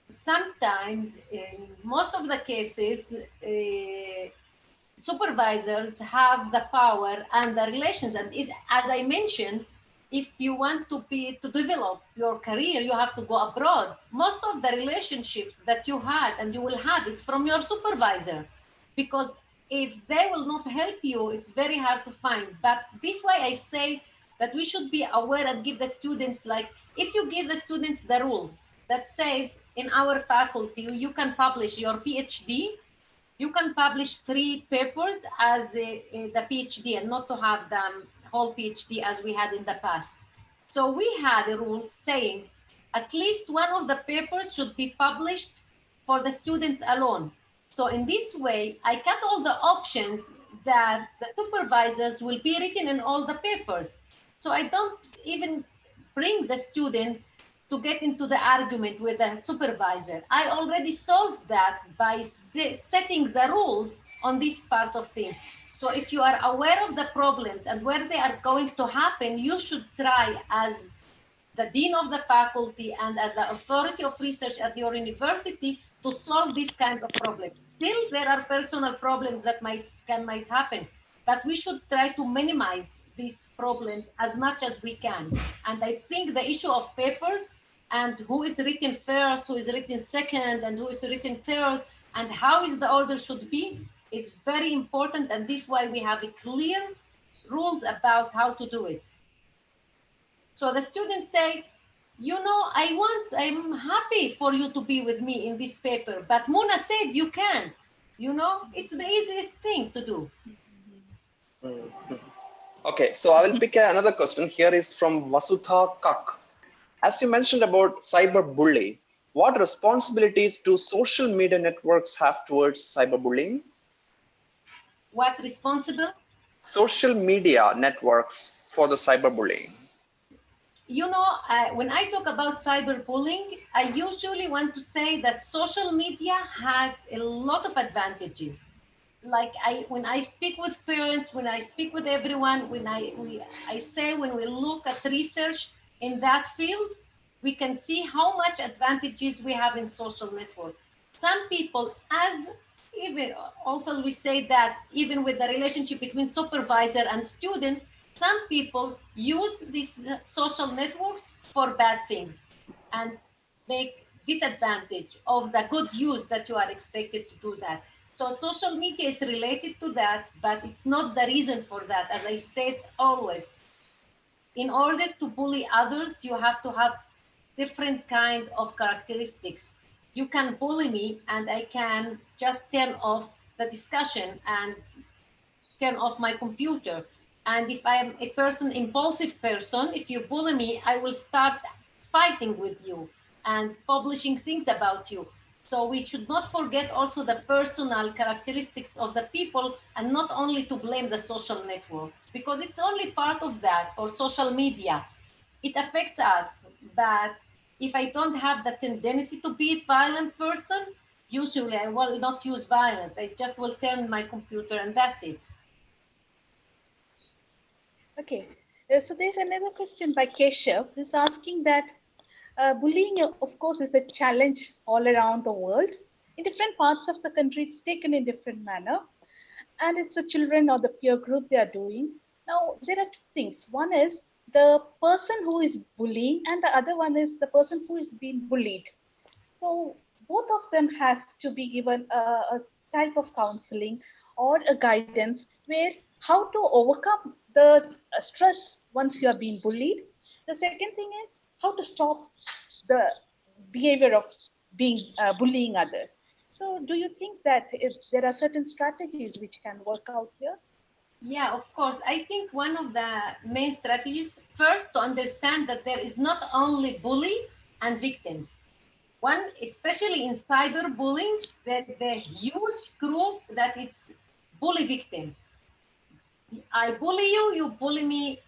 sometimes in most of the cases supervisors have the power and the relations, and is, as I mentioned, if you want to develop your career, you have to go abroad. Most of the relationships that you had and you will have, it's from your supervisor, because if they will not help you, it's very hard to find. But this way I say that we should be aware and give the students, like, if you give the students the rules that says in our faculty you can publish your PhD, you can publish 3 papers as the PhD, and not to have the whole PhD as we had in the past. So we had a rule saying at least one of the papers should be published for the students alone. So in this way, I cut all the options that the supervisors will be written in all the papers. So I don't even bring the student to get into the argument with the supervisor. I already solved that by setting the rules on this part of things. So if you are aware of the problems and where they are going to happen, you should try, as the dean of the faculty and as the authority of research at your university, to solve this kind of problem. Still, there are personal problems that might happen. but we should try to minimize these problems as much as we can. And I think the issue of papers and who is written first, who is written second, and who is written third, and how is the order should be is very important. And this is why we have a clear rules about how to do it. So the students say, you know, I'm happy for you to be with me in this paper, but Mona said you can't. You know, it's the easiest thing to do. Mhm. Okay, so I will pick another question. Here is from Vasudha Kak. As you mentioned about cyberbullying, what responsibilities do social media networks have towards cyberbullying? What responsible? Social media networks for the cyberbullying. You know, when I talk about cyberbullying, I usually want to say that social media had a lot of advantages. Like when I speak with parents, when I speak with everyone, when I say when we look at research in that field, we can see how much advantages we have in social network. Some people, as even also we say that even with the relationship between supervisor and student, some people use these social networks for bad things and make disadvantage of the good use that you are expected to do that. So social media is related to that, but it's not the reason for that. As I said always, in order to bully others, you have to have different kind of characteristics. You can bully me and I can just turn off the discussion and turn off my computer. And if I'm a impulsive person, if you bully me, I will start fighting with you and publishing things about you. So we should not forget also the personal characteristics of the people and not only to blame the social network, because it's only part of that, or social media. It affects us, but if I don't have the tendency to be a violent person, usually I will not use violence. I just will turn my computer and that's it. Okay, so there's another question by Keshav. He's asking that bullying, of course, is a challenge all around the world. In different parts of the country, it's taken in different manner, and it's the children or the peer group they are doing. Now, there are two things. One is the person who is bullying, and the other one is the person who is being bullied. So both of them have to be given a type of counseling or a guidance where how to overcome the stress once you are being bullied. The second thing is how to stop the behavior of being bullying others. So do you think that there are certain strategies which can work out here? Yeah, of course. I think one of the main strategies, first, to understand that there is not only bully and victims. One, especially in cyberbullying, there's a huge group that it's bully victim. I bully you, you bully me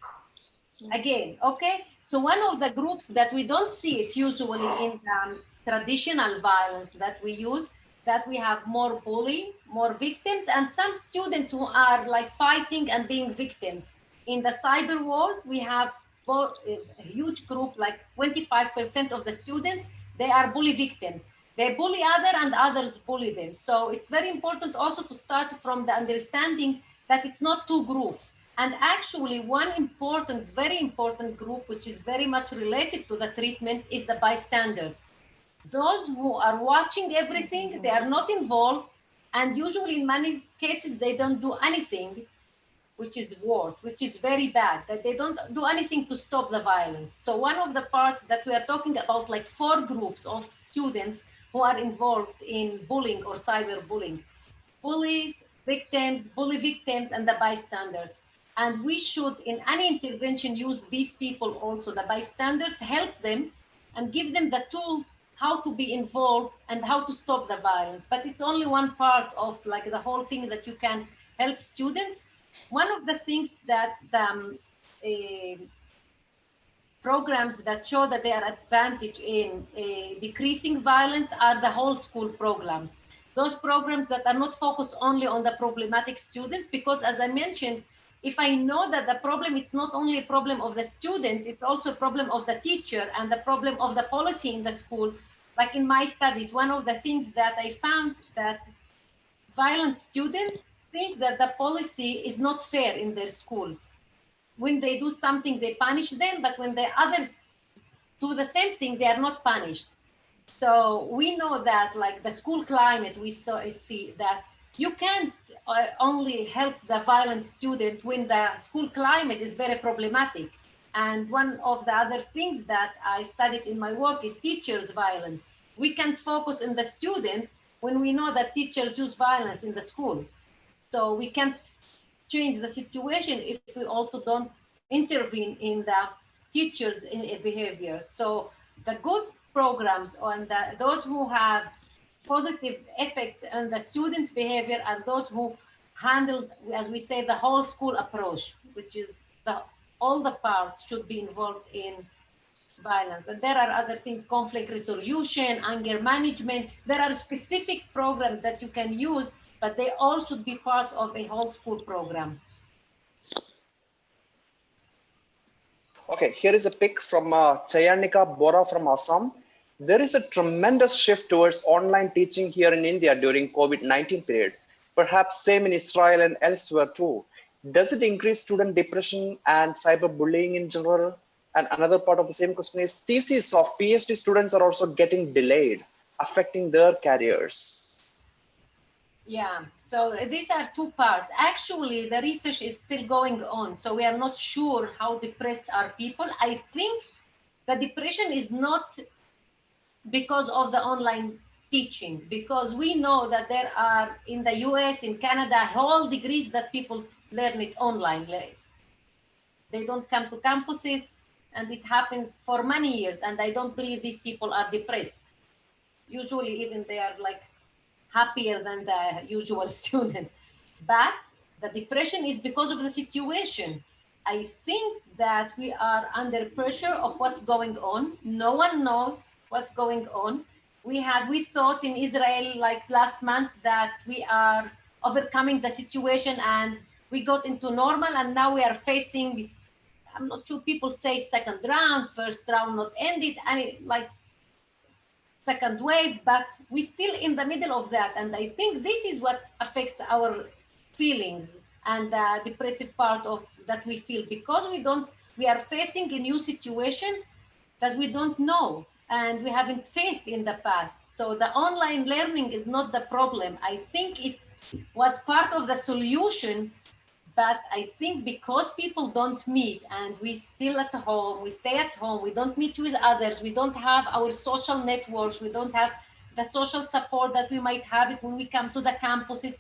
again, okay? So one of the groups that we don't see it usually in the traditional violence that we use, that we have more bully, more victims, and some students who are like fighting and being victims. In the cyber world, we have a huge group, like 25% of the students, they are bully victims. They bully other and others bully them. So it's very important also to start from the understanding that it's not two groups. And actually, one important, very important group, which is very much related to the treatment, is the bystanders. Those who are watching everything, they are not involved, and usually in many cases, they don't do anything, which is worse, which is very bad, that they don't do anything to stop the violence. So one of the parts that we are talking about, like 4 groups of students who are involved in bullying or cyberbullying: bullies, victims, bully victims, and the bystanders. And we should, in any intervention, use these people also, the bystanders, help them and give them the tools how to be involved and how to stop the violence. But it's only one part of like the whole thing that you can help students. One of the things that the programs that show that they are advantage in decreasing violence are the whole school programs. Those programs that are not focused only on the problematic students, because as I mentioned, if I know that the problem, it's not only a problem of the students, it's also a problem of the teacher and the problem of the policy in the school. Like in my studies, one of the things that I found that violent students, think that the policy is not fair in their school. When they do something, they punish them, but when the others do the same thing, they are not punished. So we know that, like the school climate, we see that you can't only help the violent student when the school climate is very problematic. And one of the other things that I studied in my work is teachers' violence. We can't focus on the students when we know that teachers use violence in the school. So we can't change the situation if we also don't intervene in the teachers' behavior. So the good programs on those who have positive effects on the students' behavior and those who handle, as we say, the whole school approach, which is all the parts should be involved in violence. And there are other things, conflict resolution, anger management. There are specific programs that you can use, but they all should be part of a whole school program. Okay, here is a pic from Chayanika Bora from Assam. There is a tremendous shift towards online teaching here in India during COVID-19 period. Perhaps same in Israel and elsewhere too. Does it increase student depression and cyberbullying in general? And another part of the same question is, theses of PhD students are also getting delayed, affecting their careers. Yeah, so these are two parts. Actually, the research is still going on, so we are not sure how depressed are people. I think the depression is not because of the online teaching, because we know that there are in the US, in Canada, whole degrees that people learn it online. They don't come to campuses, and it happens for many years, and I don't believe these people are depressed. Usually even they are like happier than the usual student. But the depression is because of the situation. I think that we are under pressure of what's going on. No one knows what's going on. We thought in Israel like last month that we are overcoming the situation and we got into normal, and now we are facing, I'm not sure, people say second round, first round not ended, I mean, like second wave, but we're still in the middle of that. And I think this is what affects our feelings and the depressive part of that we feel, because we are facing a new situation that we don't know and we haven't faced in the past. So the online learning is not the problem. I think it was part of the solution, but I think because people don't meet and we still at home, we stay at home, we don't meet with others, we don't have our social networks, we don't have the social support that we might have it when we come to the campuses.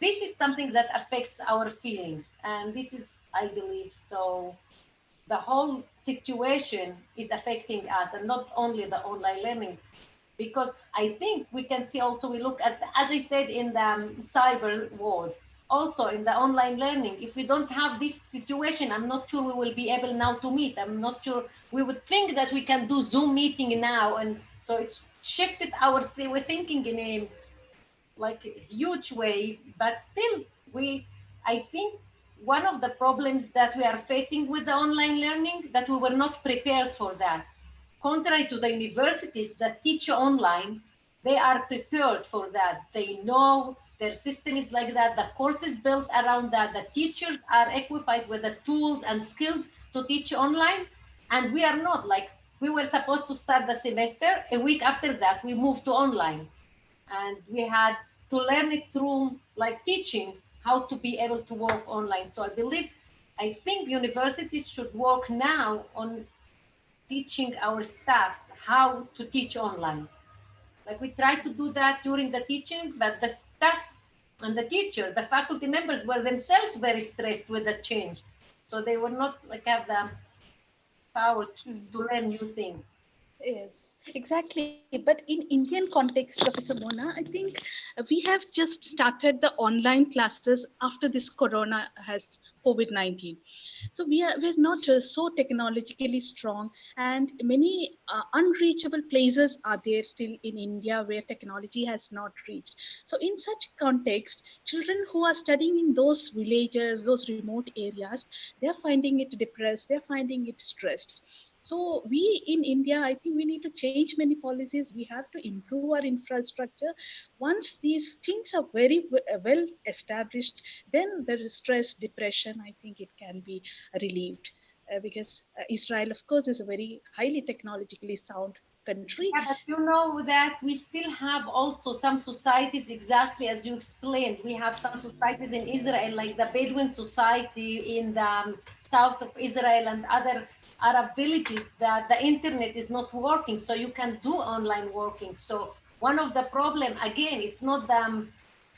This is something that affects our feelings. And this is, I believe, so the whole situation is affecting us, and not only the online learning. Because I think we can see also, we look at, as I said, in the cyber world, also in the online learning, if we don't have this situation, I'm not sure we will be able now to meet. I'm not sure we would think that we can do Zoom meeting now. And so it's shifted we're thinking in a like a huge way, but still I think one of the problems that we are facing with the online learning, that we were not prepared for that. Contrary to the universities that teach online, they are prepared for that. They know their system is like that. The course is built around that. The teachers are equipped with the tools and skills to teach online. And we are not. Like, we were supposed to start the semester. A week after that, we moved to online. And we had to learn it through like teaching how to be able to work online. So I think universities should work now on teaching our staff how to teach online. Like, we try to do that during the teaching, but the staff and the teacher, the faculty members, were themselves very stressed with the change. So they were not like have the power to learn new things. Yes, exactly. But in Indian context, Professor Mona, I think we have just started the online classes after this corona has COVID-19. So we're not so technologically strong, and many unreachable places are there still in India where technology has not reached. So in such context, children who are studying in those villages, those remote areas, they're finding it depressed, they're finding it stressed. So we in India, I think we need to change many policies. We have to improve our infrastructure. Once these things are very well established, then the stress, depression, I think it can be relieved. Because Israel, of course, is a very highly technologically sound country. Yeah, but you know that we still have also some societies, exactly as you explained. We have some societies in Israel, like the Bedouin society in the south of Israel and other Arab villages, that the internet is not working, so you can do online working. So one of the problem, again, it's not the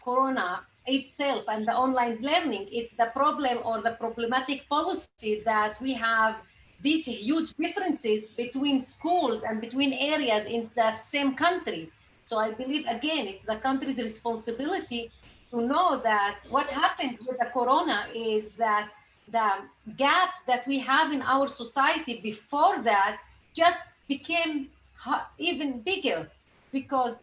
corona itself and the online learning, it's the problem or the problematic policy that we have these huge differences between schools and between areas in the same country. So I believe, again, it's the country's responsibility to know that what happened with the corona is that the gaps that we have in our society before that just became even bigger, because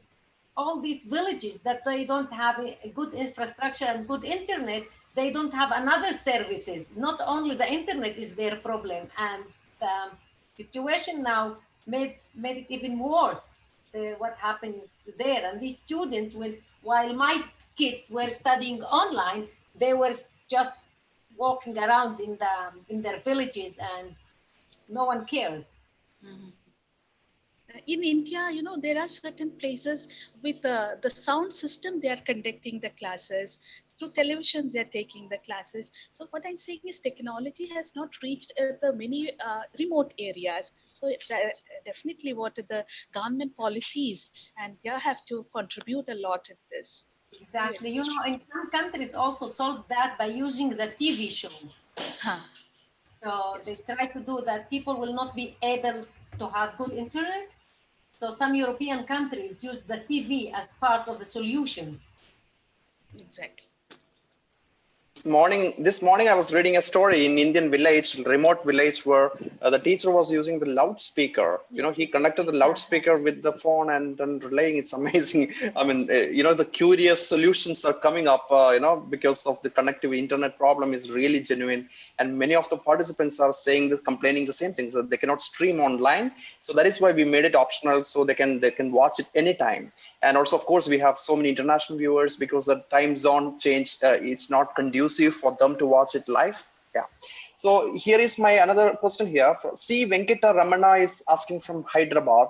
all these villages that they don't have a good infrastructure and good internet, they don't have another services. Not only the internet is their problem, and the situation now made it even worse. What happens there, and these students, while my kids were studying online, they were just walking around in their villages, and no one cares. Mhm. In India, there are certain places with the sound system, they are conducting the classes. Through television, they are taking the classes. So what I'm saying is technology has not reached the many remote areas. So definitely what are the government policies, and they have to contribute a lot in this. Exactly. Really. You know, in some countries also solve that by using the TV shows. Huh. So they Yes, try to do that. People will not be able to have good internet. So some European countries use the TV as part of the solution. exactly. This morning I was reading a story in Indian village, remote village, where the teacher was using the loudspeaker. He connected the loudspeaker with the phone and then relaying. It's amazing. I mean, the curious solutions are coming up, because of the connectivity. Internet problem is really genuine, and many of the participants are saying that, complaining the same things, that they cannot stream online. So that is why we made it optional, so they can watch it anytime. And also, of course, we have so many international viewers because the time zone change, it's not conducive for them to watch it live. Yeah. So here is my another question here. C. Venkata Ramana is asking from Hyderabad.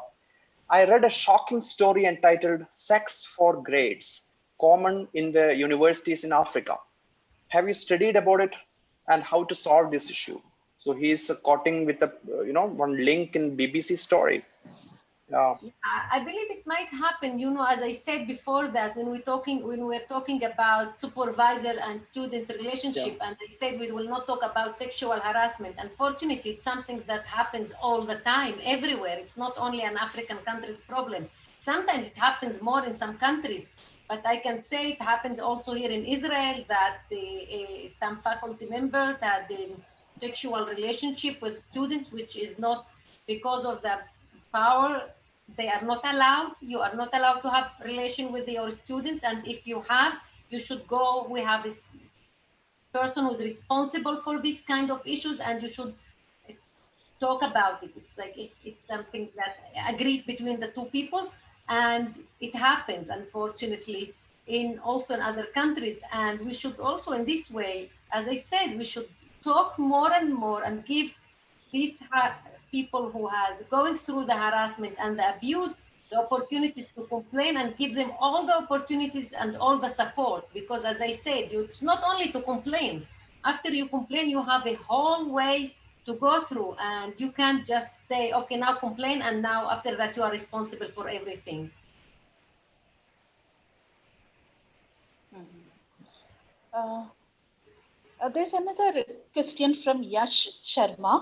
I read a shocking story entitled Sex for Grades, Common in the Universities in Africa. Have you studied about it and how to solve this issue? So he is quoting with a, one link in BBC story. Yeah. Yeah, I believe it might happen. You know, as I said before, that when we're talking about supervisor and students Yeah. relationship, and I said we will not talk about sexual harassment. Unfortunately, it's something that happens all the time, everywhere. It's not only an African country's problem. Sometimes it happens more in some countries, but I can say it happens also here in Israel, that some faculty member had a sexual relationship with students, which is not because of the power. They are not allowed. You are not allowed to have relation with your students, and if you have, you should go. We have this person who's responsible for this kind of issues, and you should talk about it. It's like it's something that agreed between the two people, and it happens, unfortunately, in also in other countries. And we should also, in this way, as I said, we should talk more and more and give these people who has going through the harassment and the abuse the opportunities to complain, and give them all the opportunities and all the support. Because as I said, it's not only to complain. After you complain, you have a whole way to go through, and you can't just say, okay, now complain, and now after that you are responsible for everything. Mhm. Uh, there's another question from Yash Sharma.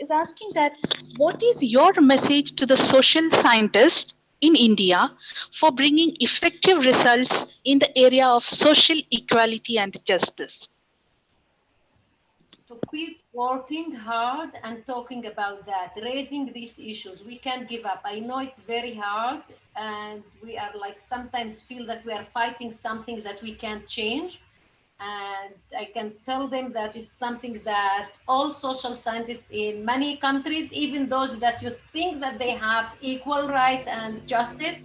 Is asking that what is your message to the social scientists in India for bringing effective results in the area of social equality and justice? To keep working hard and talking about that, raising these issues. We can't give up. I know it's very hard, and we are like sometimes feel that we are fighting something that we can't change. And I can tell them that it's something that all social scientists in many countries, even those that you think that they have equal rights and justice,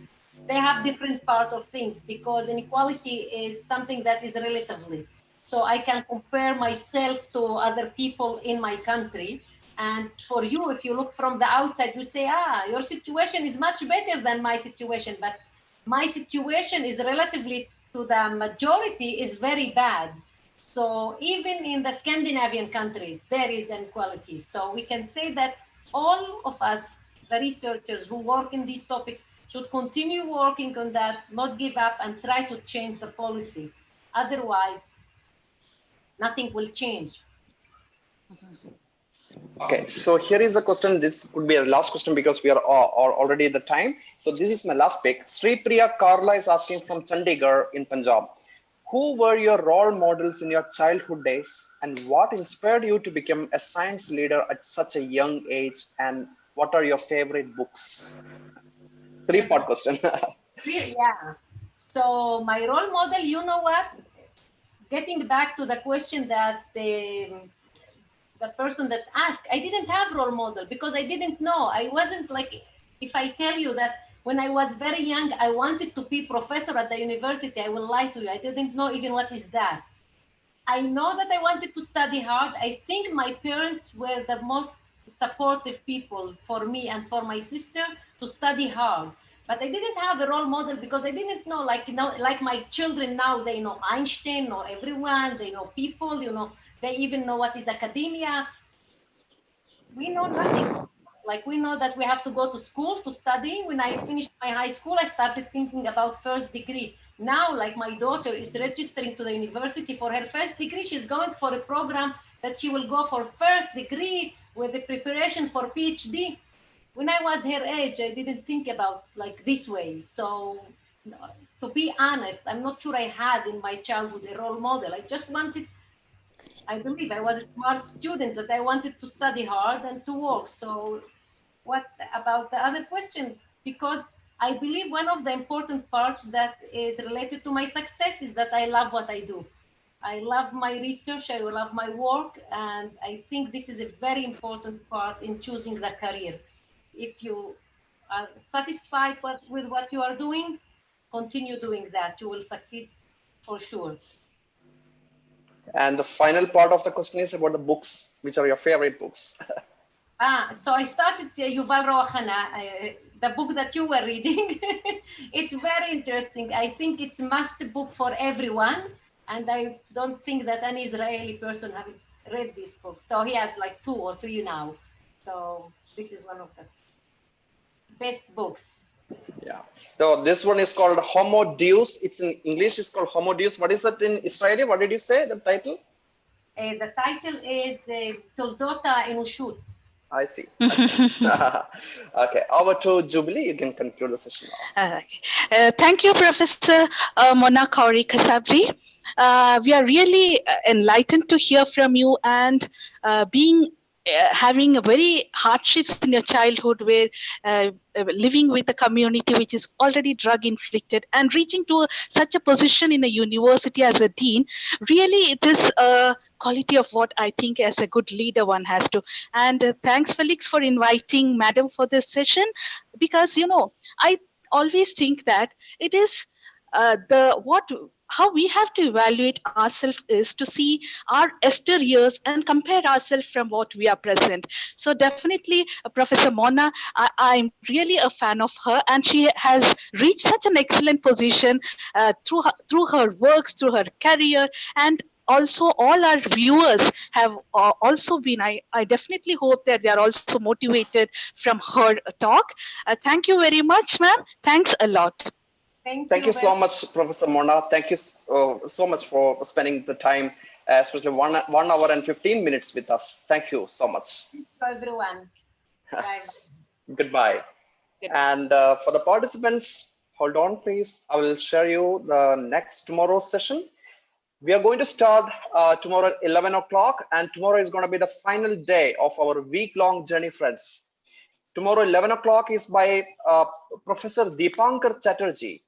they have different part of things, because inequality is something that is relatively. So I can compare myself to other people in my country. And for you, if you look from the outside, you say, ah, your situation is much better than my situation. But my situation is relatively to the majority is very bad. So even in the Scandinavian countries, there is inequality. So we can say that all of us, the researchers who work in these topics, should continue working on that, not give up, and try to change the policy. Otherwise, nothing will change. Okay, so here is a question. This could be a last question because we are already at the time. So this is my last pick. Sri Priya Karla is asking from Chandigarh in Punjab. Who were your role models in your childhood days, and what inspired you to become a science leader at such a young age? And what are your favorite books? Three-part question. Yeah. So my role model, you know what? Getting back to the question that the person that asked, I didn't have role model because I didn't know. I wasn't like, if I tell you that when I was very young, I wanted to be professor at the university, I will lie to you. I didn't know even what is that. I know that I wanted to study hard. I think my parents were the most supportive people for me and for my sister to study hard. But I didn't have a role model because I didn't know, like, you know, like my children now, they know Einstein, know everyone, they know people, you know, they even know what is academia. We know nothing. Like, we know that we have to go to school to study. When I finished my high school, I started thinking about first degree. Now, like, my daughter is registering to the university for her first degree. She's going for a program that she will go for first degree with the preparation for PhD. When I was her age, I didn't think about like this way. So, to be honest, I'm not sure I had in my childhood a role model. I just wanted, I believe I was a smart student, that I wanted to study hard and to work. So what about the other question? Because I believe one of the important parts that is related to my success is that I love what I do. I love my research, I love my work, and I think this is a very important part in choosing the career. If you are satisfied with what you are doing, continue doing that. You will succeed for sure. And the final part of the question is about the books. Which are your favorite books? So I started Yuval Noah Harari, the book that you were reading. It's very interesting. I think it's a must book for everyone. And I don't think that any Israeli person have read this book. So he had like 2 or 3 now. So this is one of the best books. Yeah. So this one is called Homo Deus. It's in English. It's called Homo Deus. What is it in Israeli? What did you say? The title? The title is Toldota Enushut. I see. Okay. Okay. Over to Jubilee. You can conclude the session now. Thank you, Professor Mona Khoury Kassabri. We are really enlightened to hear from you, and having a very hardships in your childhood, where living with a community which is already drug inflicted and reaching to such a position in a university as a dean, really it is a quality of what I think as a good leader one has to. And thanks, Felix, for inviting Madam for this session, because I always think that it is how we have to evaluate ourselves is to see our Esther years and compare ourselves from what we are present. So definitely, Professor Mona, I'm really a fan of her, and she has reached such an excellent position through her works, through her career, and also all our viewers have also been, I definitely hope that they are also motivated from her talk. Thank you very much, ma'am. Thanks a lot. Thank you so much, Professor Mona. Thank you so much for spending the time, especially 1 hour and 15 minutes with us. Thank you so much. Thank you, everyone. Bye. Goodbye. And for the participants, hold on, please. I will share you the tomorrow's session. We are going to start tomorrow at 11 o'clock, and tomorrow is going to be the final day of our week-long journey, friends. Tomorrow, 11 o'clock is by Professor Deepankar Chatterjee.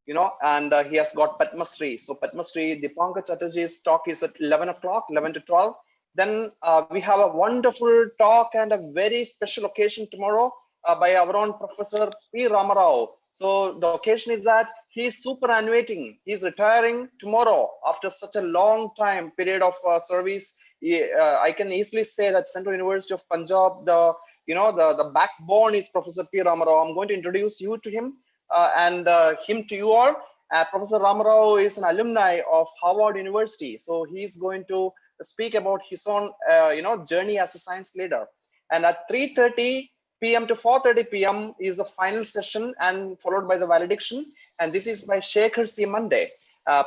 and he has got Padma Shri. So Padma Shri, Dipankar Chatterjee's talk is at 11 o'clock, 11 to 12. Then we have a wonderful talk and a very special occasion tomorrow by our own Professor P. Ramarao. So the occasion is that he is superannuating. He is retiring tomorrow after such a long time period of service. I can easily say that Central University of Punjab, the backbone is Professor P. Ramarao. I'm going to introduce you to him and him to you all. Professor Ramarao is an alumni of Harvard University. So he's going to speak about his own, journey as a science leader. And at 3:30 p.m. to 4:30 p.m. is the final session, and followed by the valediction. And this is by Shekhar C. Monday.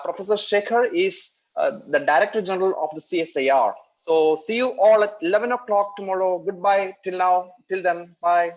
Professor Shekhar is the Director General of the CSIR. So see you all at 11 o'clock tomorrow. Goodbye till now. Till then, bye.